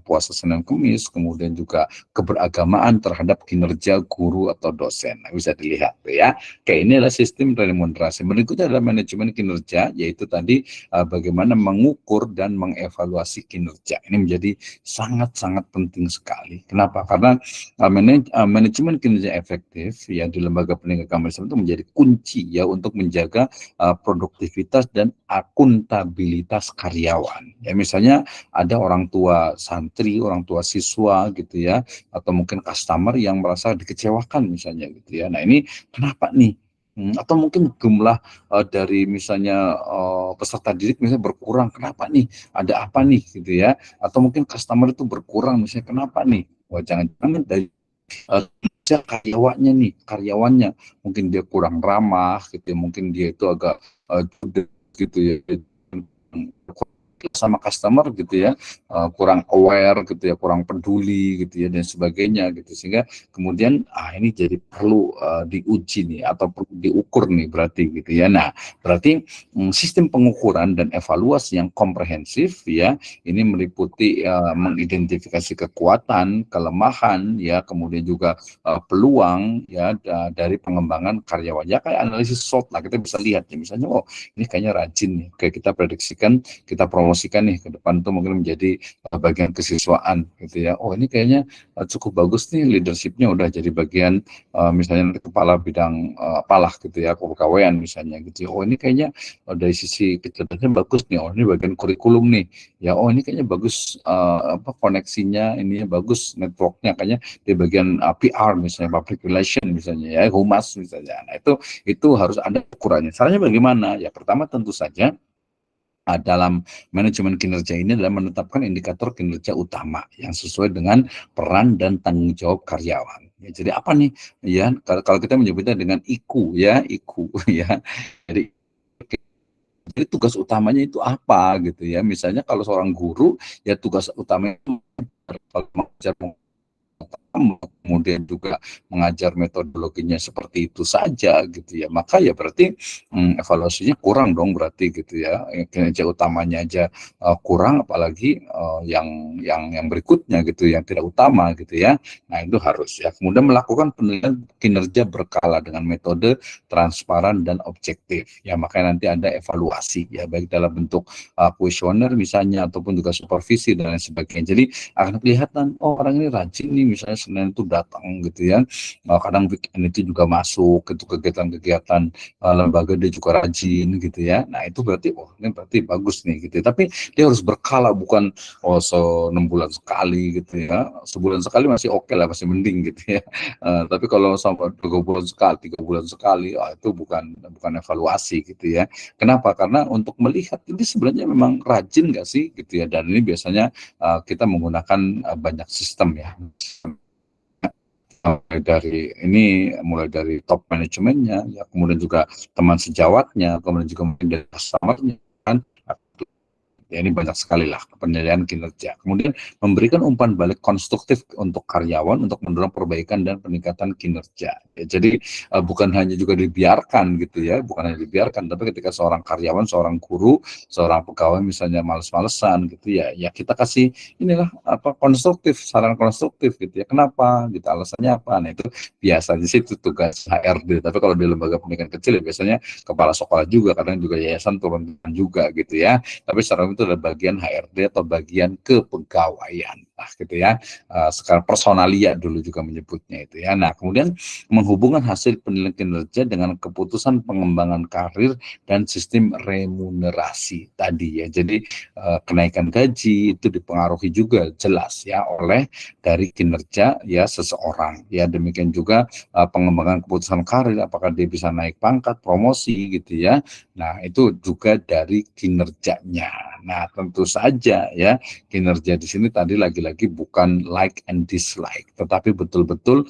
puasa Senin Kemis, kemudian juga keberagamaan terhadap kinerja guru atau dosen. Nah, bisa dilihat ya. Oke, ini adalah sistem remunerasi. Berikutnya adalah manajemen kinerja, yaitu tadi bagaimana mengukur dan mengevaluasi kinerja. Ini menjadi sangat-sangat penting sekali. Kenapa? Karena manajemen kinerja efektif ya di lembaga pendidikan Islam itu menjadi kunci ya untuk menjaga produktivitas dan akuntabilitas karyawan. Ya misalnya ada orang tua santri, orang tua siswa gitu ya, atau mungkin customer yang merasa dikecewakan misalnya gitu ya. Nah ini kenapa nih? Atau mungkin jumlah dari misalnya peserta didik misalnya berkurang, kenapa nih? Ada apa nih gitu ya? Atau mungkin customer itu berkurang misalnya, kenapa nih? Wah jangan-jangan dari karyawannya nih, karyawannya mungkin dia kurang ramah gitu ya, mungkin dia itu agak judes gitu ya, sama customer gitu ya, kurang aware gitu ya, kurang peduli gitu ya dan sebagainya gitu, sehingga kemudian ini jadi perlu diuji nih atau perlu diukur nih berarti gitu ya. Nah berarti sistem pengukuran dan evaluasi yang komprehensif ya, ini meliputi mengidentifikasi kekuatan, kelemahan ya, kemudian juga peluang ya dari pengembangan karyawan ya, kayak analisis SWOT lah, kita bisa lihat ya misalnya oh ini kayaknya rajin nih, kayak kita prediksikan kita promosi promosikan nih ke depan tuh mungkin menjadi bagian kesiswaan gitu ya. Oh ini kayaknya cukup bagus nih leadershipnya udah jadi bagian misalnya nanti kepala bidang apalah gitu ya, kepegawaian misalnya gitu ya. Oh ini kayaknya dari sisi kecerdasan bagus nih. Oh ini bagian kurikulum nih. Ya oh ini kayaknya bagus apa koneksinya ini bagus networknya kayaknya di bagian PR misalnya public relation misalnya ya humas misalnya. Nah itu harus ada ukurannya. Caranya bagaimana? Ya pertama tentu saja dalam manajemen kinerja ini adalah menetapkan indikator kinerja utama yang sesuai dengan peran dan tanggung jawab karyawan. Ya, jadi apa nih? Ya kalau kita menyebutnya dengan IQ ya, IQ ya. Jadi tugas utamanya itu apa gitu ya. Misalnya kalau seorang guru ya tugas utamanya itu mengajar, kemudian juga mengajar metodologinya seperti itu saja gitu ya, maka ya berarti evaluasinya kurang dong berarti gitu ya, kinerja utamanya aja kurang, apalagi yang berikutnya gitu yang tidak utama gitu ya. Nah itu harus ya, kemudian melakukan penilaian kinerja berkala dengan metode transparan dan objektif ya, makanya nanti ada evaluasi ya, baik dalam bentuk kuesioner misalnya ataupun juga supervisi dan lain sebagainya. Jadi akan kelihatan oh orang ini rajin nih misalnya Senin itu datang gitu ya. Kadang weekend itu juga masuk itu kegiatan-kegiatan lembaga dia juga rajin gitu ya. Nah itu berarti oh ini berarti bagus nih gitu ya. Tapi dia harus berkala, bukan oh 6 bulan sekali gitu ya. Sebulan sekali masih oke lah, masih mending gitu ya. Tapi kalau sampai 3 bulan sekali, 3 bulan sekali, itu bukan evaluasi gitu ya. Kenapa? Karena untuk melihat ini sebenarnya memang rajin nggak sih gitu ya. Dan ini biasanya kita menggunakan banyak sistem ya, mulai dari top manajemennya ya, kemudian juga teman sejawatnya, kemudian juga mungkin dari customer-nya kan. Ya, ini banyak sekali lah penilaian kinerja. Kemudian memberikan umpan balik konstruktif untuk karyawan untuk mendorong perbaikan dan peningkatan kinerja. Ya, jadi bukan hanya juga dibiarkan gitu ya, bukan hanya dibiarkan, tapi ketika seorang karyawan, seorang guru, seorang pegawai misalnya males-malesan gitu ya, ya kita kasih inilah apa konstruktif, saran konstruktif gitu ya. Kenapa? Gitu alasannya apa? Nah itu biasanya sih itu tugas HRD. Tapi kalau di lembaga pendidikan kecil ya biasanya kepala sekolah juga, kadang juga yayasan turun juga gitu ya. Tapi secara itu adalah bagian HRD atau bagian kepegawaian lah gitu ya. Sekarang personalia dulu juga menyebutnya itu ya. Nah kemudian menghubungkan hasil penilaian kinerja dengan keputusan pengembangan karir dan sistem remunerasi tadi ya. Jadi kenaikan gaji itu dipengaruhi juga jelas ya oleh dari kinerja ya seseorang ya. Demikian juga pengembangan keputusan karir, apakah dia bisa naik pangkat, promosi gitu ya. Nah itu juga dari kinerjanya. Nah, tentu saja ya, kinerja di sini tadi lagi-lagi bukan like and dislike, tetapi betul-betul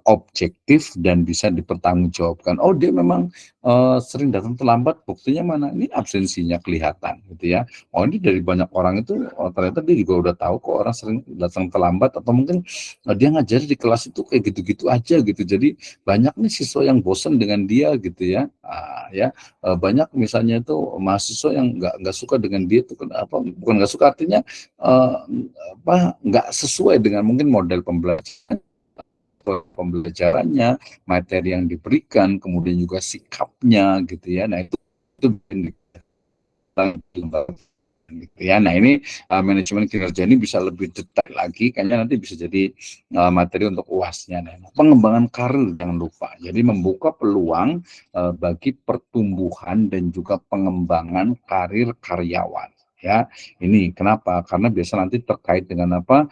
objektif dan bisa dipertanggungjawabkan. Oh, dia memang sering datang terlambat, buktinya mana? Ini absensinya kelihatan gitu ya. Oh, ini dari banyak orang itu ternyata dia juga udah tahu kok orang sering datang terlambat, atau mungkin dia ngajar di kelas itu kayak gitu-gitu aja gitu. Jadi banyak nih siswa yang bosan dengan dia gitu ya. Ya banyak misalnya itu mahasiswa yang nggak suka dengan dia itu kenapa, bukan nggak suka, artinya uh, nggak sesuai dengan mungkin model pembelajarannya, materi yang diberikan, kemudian juga sikapnya gitu ya. Nah itu gitu ya. Nah ini manajemen kinerja ini bisa lebih detail lagi, kayaknya nanti bisa jadi materi untuk UASnya. Nah, pengembangan karir jangan lupa. Jadi membuka peluang bagi pertumbuhan dan juga pengembangan karir karyawan. Ya, ini kenapa? Karena biasa nanti terkait dengan apa?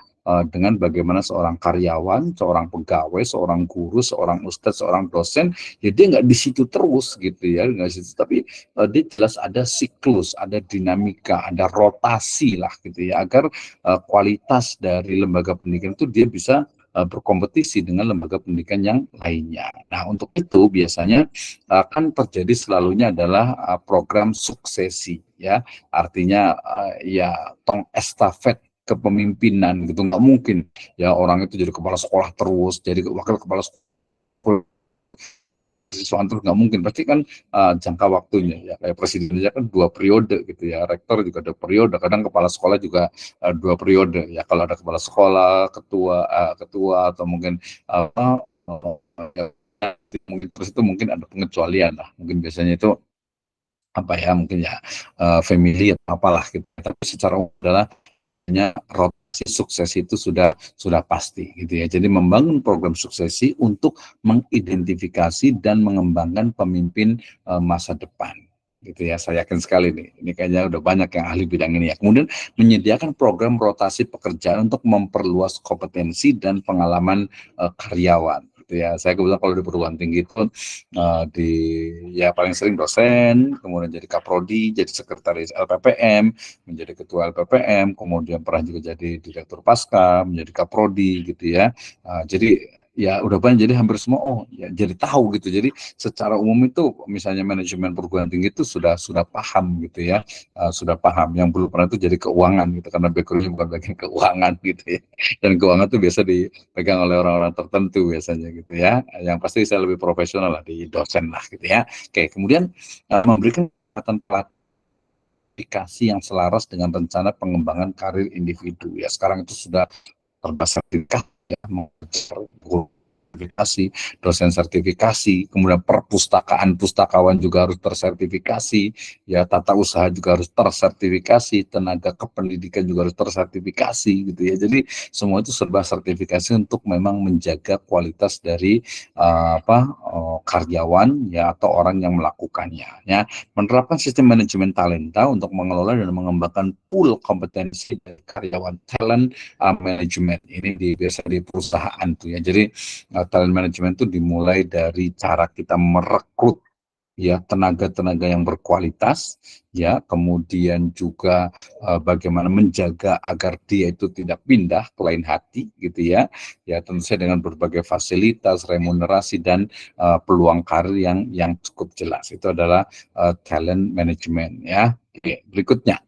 Dengan bagaimana seorang karyawan, seorang pegawai, seorang guru, seorang ustadz, seorang dosen, ya dia nggak di situ terus gitu ya, nggak di situ, tapi dia jelas ada siklus, ada dinamika, ada rotasi lah gitu ya, agar kualitas dari lembaga pendidikan itu dia bisa berkompetisi dengan lembaga pendidikan yang lainnya. Nah, untuk itu biasanya kan terjadi selalunya adalah program suksesi ya, artinya ya tong estafet kepemimpinan gitu, nggak mungkin ya orang itu jadi kepala sekolah terus, jadi wakil kepala sekolah siswaan terus, nggak mungkin, pasti kan jangka waktunya ya, kayak presiden aja kan 2 periode gitu ya, rektor juga ada periode, kadang kepala sekolah juga 2 periode ya, kalau ada kepala sekolah, ketua atau mungkin apa mungkin terus itu mungkin ada pengecualian lah, mungkin biasanya itu apa ya mungkin ya family atau apalah gitu. Tapi secara umum adalah rotasi suksesi itu sudah pasti gitu ya. Jadi membangun program suksesi untuk mengidentifikasi dan mengembangkan pemimpin masa depan gitu ya. Saya yakin sekali nih, ini kayaknya udah banyak yang ahli bidang ini ya. Kemudian menyediakan program rotasi pekerjaan untuk memperluas kompetensi dan pengalaman karyawan gitu ya. Saya kebetulan kalau di perguruan tinggi itu di ya paling sering dosen, kemudian jadi kaprodi, jadi sekretaris LPPM, menjadi ketua LPPM, kemudian pernah juga jadi direktur pasca, menjadi kaprodi gitu ya. Jadi ya udah banyak, jadi hampir semua ya jadi tahu gitu. Jadi secara umum itu misalnya manajemen perguruan tinggi itu sudah paham gitu ya, sudah paham. Yang belum pernah itu jadi keuangan gitu, karena backgroundnya bukan bagian keuangan gitu ya. Dan keuangan itu biasa dipegang oleh orang-orang tertentu biasanya gitu ya. Yang pasti saya lebih profesional lah di dosen lah gitu ya. Oke, kemudian memberikan kesempatan aplikasi yang selaras dengan rencana pengembangan karir individu ya. Sekarang itu sudah sertifikasi, ya, sertifikasi, dosen sertifikasi, kemudian perpustakaan pustakawan juga harus tersertifikasi, ya tata usaha juga harus tersertifikasi, tenaga kependidikan juga harus tersertifikasi gitu ya. Jadi semua itu serba sertifikasi untuk memang menjaga kualitas dari karyawan ya atau orang yang melakukannya ya. Menerapkan sistem manajemen talenta untuk mengelola dan mengembangkan pool kompetensi dari karyawan, talent management ini biasa di perusahaan tuh ya. Jadi talent management itu dimulai dari cara kita merekrut ya tenaga-tenaga yang berkualitas ya, kemudian juga bagaimana menjaga agar dia itu tidak pindah ke lain hati gitu ya, ya tentu saja dengan berbagai fasilitas, remunerasi dan peluang karir yang cukup jelas. Itu adalah talent management ya. Oke, berikutnya.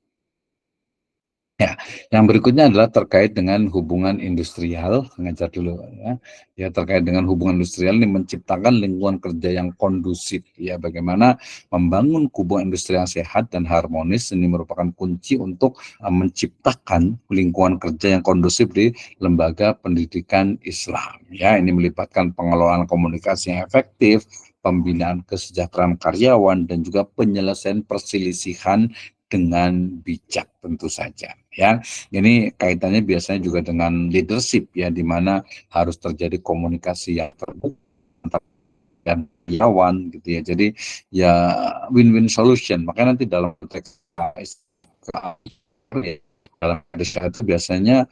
Ya, yang berikutnya adalah terkait dengan hubungan industrial, ngajar dulu ya. Ya, terkait dengan hubungan industrial ini menciptakan lingkungan kerja yang kondusif ya. Bagaimana membangun hubungan industri yang sehat dan harmonis ini merupakan kunci untuk menciptakan lingkungan kerja yang kondusif di lembaga pendidikan Islam ya. Ini melibatkan pengelolaan komunikasi yang efektif, pembinaan kesejahteraan karyawan dan juga penyelesaian perselisihan dengan bijak tentu saja ya. Ini kaitannya biasanya juga dengan leadership ya, di mana harus terjadi komunikasi yang terbuka antara dan karyawan gitu ya. Jadi ya win-win solution. Makanya nanti dalam konteks dalam syariat itu biasanya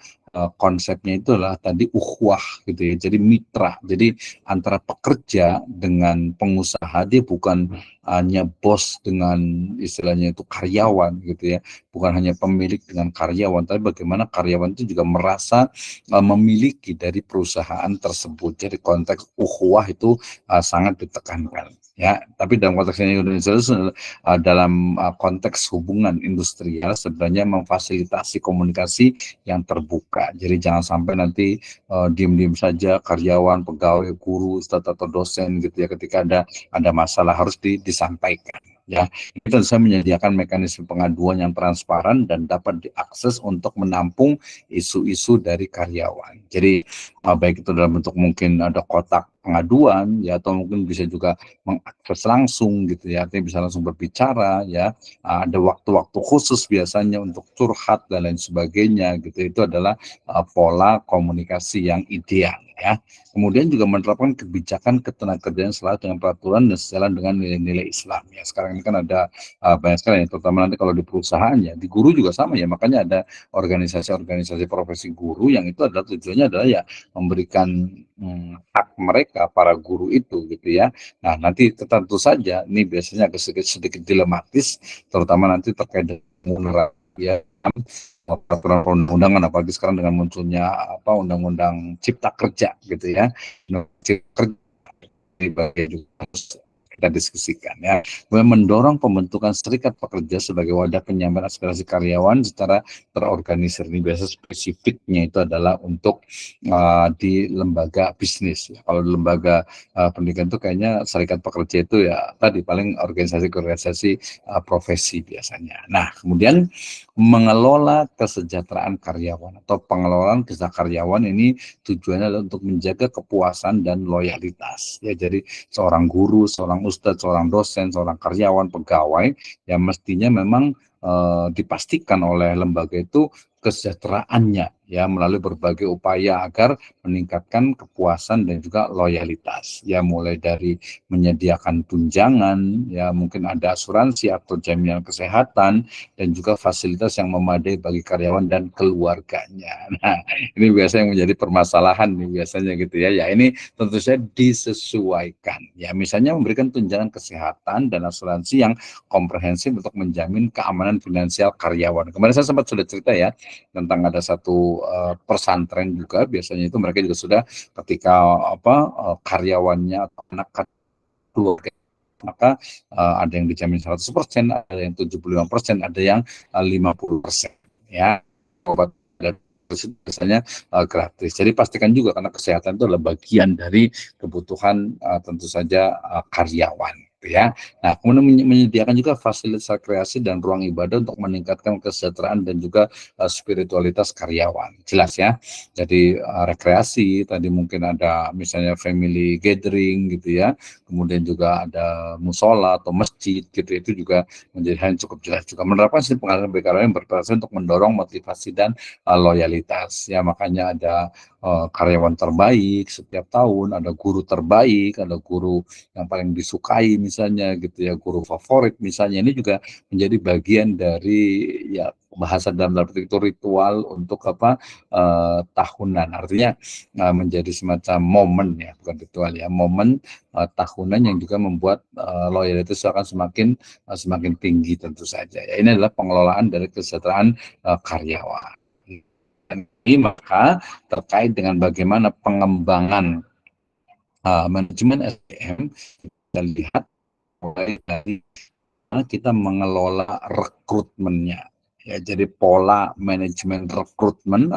konsepnya itu adalah tadi ukhuwah gitu ya. Jadi mitra. Jadi antara pekerja dengan pengusaha, dia bukan hanya bos dengan istilahnya itu karyawan gitu ya. Bukan hanya pemilik dengan karyawan, tapi bagaimana karyawan itu juga merasa memiliki dari perusahaan tersebut. Jadi konteks ukhuwah itu sangat ditekankan ya. Tapi dalam konteks Indonesia dalam konteks hubungan industrial sebenarnya memfasilitasi komunikasi yang terbuka. Jadi jangan sampai nanti diam-diam saja karyawan, pegawai, guru, staf atau dosen gitu ya, ketika ada masalah harus disampaikan. Ya, itu saya menyediakan mekanisme pengaduan yang transparan dan dapat diakses untuk menampung isu-isu dari karyawan. Jadi baik itu dalam bentuk mungkin ada kotak pengaduan ya, atau mungkin bisa juga mengakses langsung gitu ya, artinya bisa langsung berbicara ya. Ada waktu-waktu khusus biasanya untuk curhat dan lain sebagainya gitu. Itu adalah pola komunikasi yang ideal ya. Kemudian juga menerapkan kebijakan ketenagakerjaan selaras dengan peraturan dan sejalan dengan nilai-nilai Islam ya. Sekarang ini kan ada banyak sekali ya, terutama nanti kalau di perusahaan ya, di guru juga sama ya. Makanya ada organisasi-organisasi profesi guru yang itu adalah tujuannya adalah ya memberikan hak mereka para guru itu gitu ya. Nah, nanti tentu saja ini biasanya agak sedikit dilematis, terutama nanti terkait dengan ya peraturan perundang-undangan, apalagi sekarang dengan munculnya undang-undang cipta kerja gitu ya. Cipta kerja juga kita diskusikan ya. Mendorong pembentukan serikat pekerja sebagai wadah penyampaian aspirasi karyawan secara terorganisir. Ini biasa spesifiknya itu adalah untuk di lembaga bisnis. Kalau di lembaga pendidikan itu kayaknya serikat pekerja itu ya tadi paling organisasi-organisasi profesi biasanya. Nah, kemudian mengelola kesejahteraan karyawan atau pengelolaan kesejahteraan karyawan ini tujuannya adalah untuk menjaga kepuasan dan loyalitas. Ya, jadi seorang guru, seorang ustadz, seorang dosen, seorang karyawan, pegawai, yang mestinya memang dipastikan oleh lembaga itu kesejahteraannya ya melalui berbagai upaya agar meningkatkan kepuasan dan juga loyalitas ya, mulai dari menyediakan tunjangan ya, mungkin ada asuransi atau jaminan kesehatan dan juga fasilitas yang memadai bagi karyawan dan keluarganya. Nah, ini biasanya yang menjadi permasalahan nih biasanya gitu ya. Ya ini tentu saja disesuaikan ya, misalnya memberikan tunjangan kesehatan dan asuransi yang komprehensif untuk menjamin keamanan finansial karyawan. Kemarin saya sempat sudah cerita ya tentang ada satu pesantren juga, biasanya itu mereka juga sudah ketika karyawannya atau anak keluarga, maka ada yang dijamin 100%, ada yang 75%, ada yang 50% ya, obat dan biasanya gratis. Jadi pastikan juga karena kesehatan itu adalah bagian dari kebutuhan tentu saja karyawan gitu ya. Nah, kemudian menyediakan juga fasilitas rekreasi dan ruang ibadah untuk meningkatkan kesejahteraan dan juga spiritualitas karyawan. Jelas ya. Jadi rekreasi tadi mungkin ada misalnya family gathering gitu ya. Kemudian juga ada musola atau masjid gitu, itu juga menjadi hal yang cukup jelas juga. Menerapkan sistem penghargaan BKR yang berprestasi untuk mendorong motivasi dan loyalitas ya, makanya ada karyawan terbaik setiap tahun, ada guru terbaik, ada guru yang paling disukai misalnya gitu ya, guru favorit misalnya. Ini juga menjadi bagian dari ya bahasa dalam arti itu ritual untuk tahunan, artinya menjadi semacam momen ya, bukan ritual ya, momen tahunan yang juga membuat loyalitas akan semakin tinggi tentu saja ya. Ini adalah pengelolaan dari kesejahteraan karyawan. Dan ini maka terkait dengan bagaimana pengembangan manajemen SDM, kita lihat mulai dari kita mengelola rekrutmennya ya. Jadi pola manajemen rekrutmen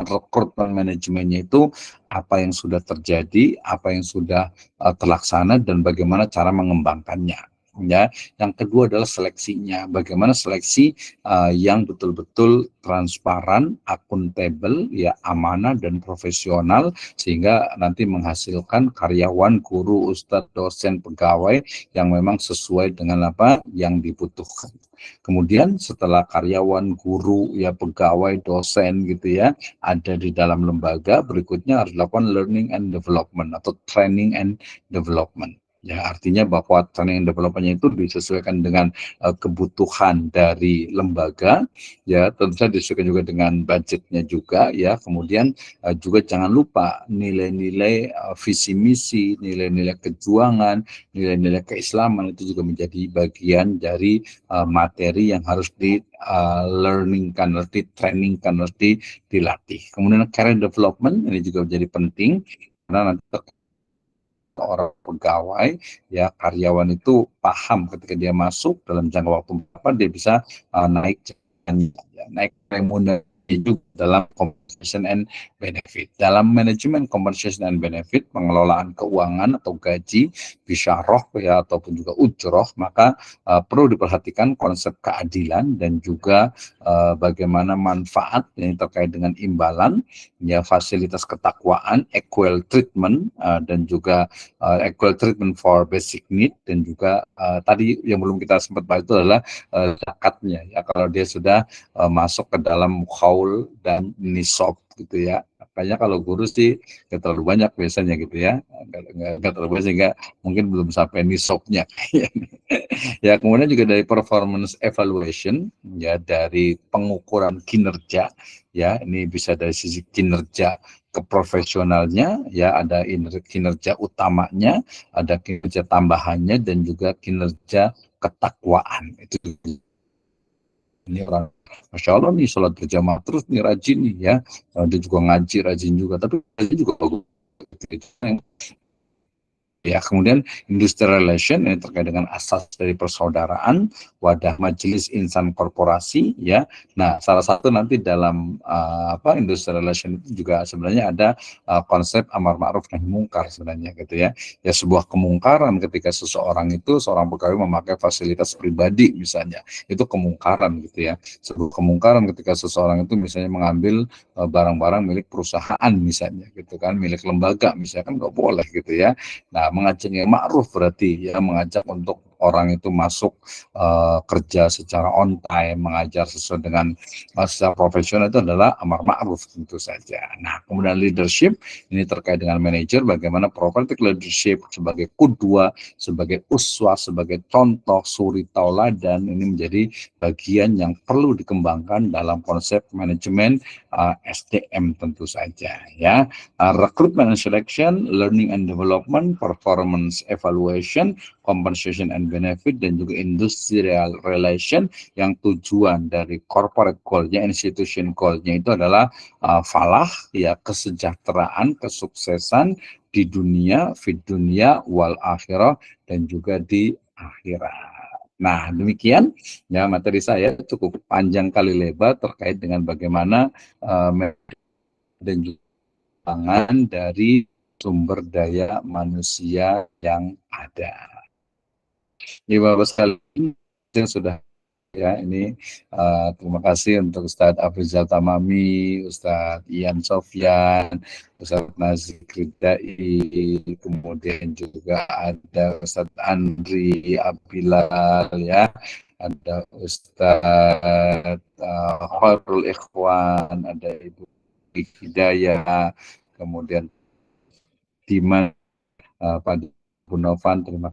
manajemennya itu apa yang sudah terjadi, apa yang sudah terlaksana, dan bagaimana cara mengembangkannya ya. Yang kedua adalah seleksinya, bagaimana seleksi yang betul-betul transparan, akuntabel ya, amanah dan profesional, sehingga nanti menghasilkan karyawan, guru, ustadz, dosen, pegawai yang memang sesuai dengan apa yang dibutuhkan. Kemudian setelah karyawan, guru, ya pegawai, dosen gitu ya ada di dalam lembaga, berikutnya harus dilakukan learning and development atau training and development. Ya, artinya bahwa training and development-nya itu disesuaikan dengan kebutuhan dari lembaga, ya tentu saja disesuaikan juga dengan budgetnya juga ya. Kemudian juga jangan lupa nilai-nilai visi misi, nilai-nilai kejuangan, nilai-nilai keislaman itu juga menjadi bagian dari materi yang harus di learningkan, harus di trainingkan, harus dilatih. Kemudian career development ini juga menjadi penting, karena nanti orang pegawai ya, karyawan itu paham ketika dia masuk dalam jangka waktu berapa dia bisa naik remunerasi juga dalam compensation and benefit. Dalam manajemen compensation and benefit, pengelolaan keuangan atau gaji, bisyarah ya ataupun juga ujroh, maka perlu diperhatikan konsep keadilan dan juga bagaimana manfaat yang terkait dengan imbalan ya, fasilitas ketakwaan, equal treatment dan juga equal treatment for basic need, dan juga tadi yang belum kita sempat bahas itu adalah zakatnya ya, kalau dia sudah masuk ke dalam haul dan nisab gitu ya. Makanya kalau guru sih nggak terlalu banyak biasanya gitu ya, nggak terlalu banyak sehingga mungkin belum sampai nisabnya. Ya, kemudian juga dari performance evaluation ya, dari pengukuran kinerja ya, ini bisa dari sisi kinerja keprofesionalnya ya, ada kinerja utamanya, ada kinerja tambahannya, dan juga kinerja ketakwaan. Itu ini orang Masya Allah nih sholat berjamaah terus nih, rajin nih ya, dia juga ngaji rajin juga, tapi dia juga bagus. Ya, kemudian industrial relation ini terkait dengan asas dari persaudaraan, wadah majelis insan korporasi ya. Nah, salah satu nanti dalam industrial relation itu juga sebenarnya ada konsep amar ma'ruf nahi mungkar sebenarnya gitu ya. Ya, sebuah kemungkaran ketika seorang pegawai memakai fasilitas pribadi misalnya, itu kemungkaran gitu ya. Sebuah kemungkaran ketika seseorang itu misalnya mengambil barang-barang milik perusahaan misalnya gitu kan, milik lembaga misalnya, kan nggak boleh gitu ya. Nah, mengajak yang ma'ruf berarti ya, mengajak untuk orang itu masuk kerja secara on time, mengajar sesuai dengan secara profesional, itu adalah amar ma'ruf tentu saja. Nah, kemudian leadership ini terkait dengan manajer, bagaimana prophetic leadership sebagai kudua, sebagai uswah, sebagai contoh suri tauladan, ini menjadi bagian yang perlu dikembangkan dalam konsep manajemen SDM tentu saja ya. Recruitment and selection, learning and development, performance evaluation, compensation and benefit, dan juga industrial relation, yang tujuan dari corporate goal-nya, institution goal-nya itu adalah falah, ya, kesejahteraan, kesuksesan di dunia, fit dunia, wal akhirah, dan juga di akhirat. Nah, demikian ya materi saya, cukup panjang kali lebar terkait dengan bagaimana dan juga pangan dari sumber daya manusia yang ada. Bapak sekalian yang sudah ya ini terima kasih untuk Ustadz Afrizal Tamami, Ustadz Ian Sofyan, Ustadz Nazik Ridai, kemudian juga ada Ustadz Andri Abilal ya, ada Ustadz Khairul Ikhwan, ada Ibu Hidayah, kemudian Dimas, Pak Gunawan, terima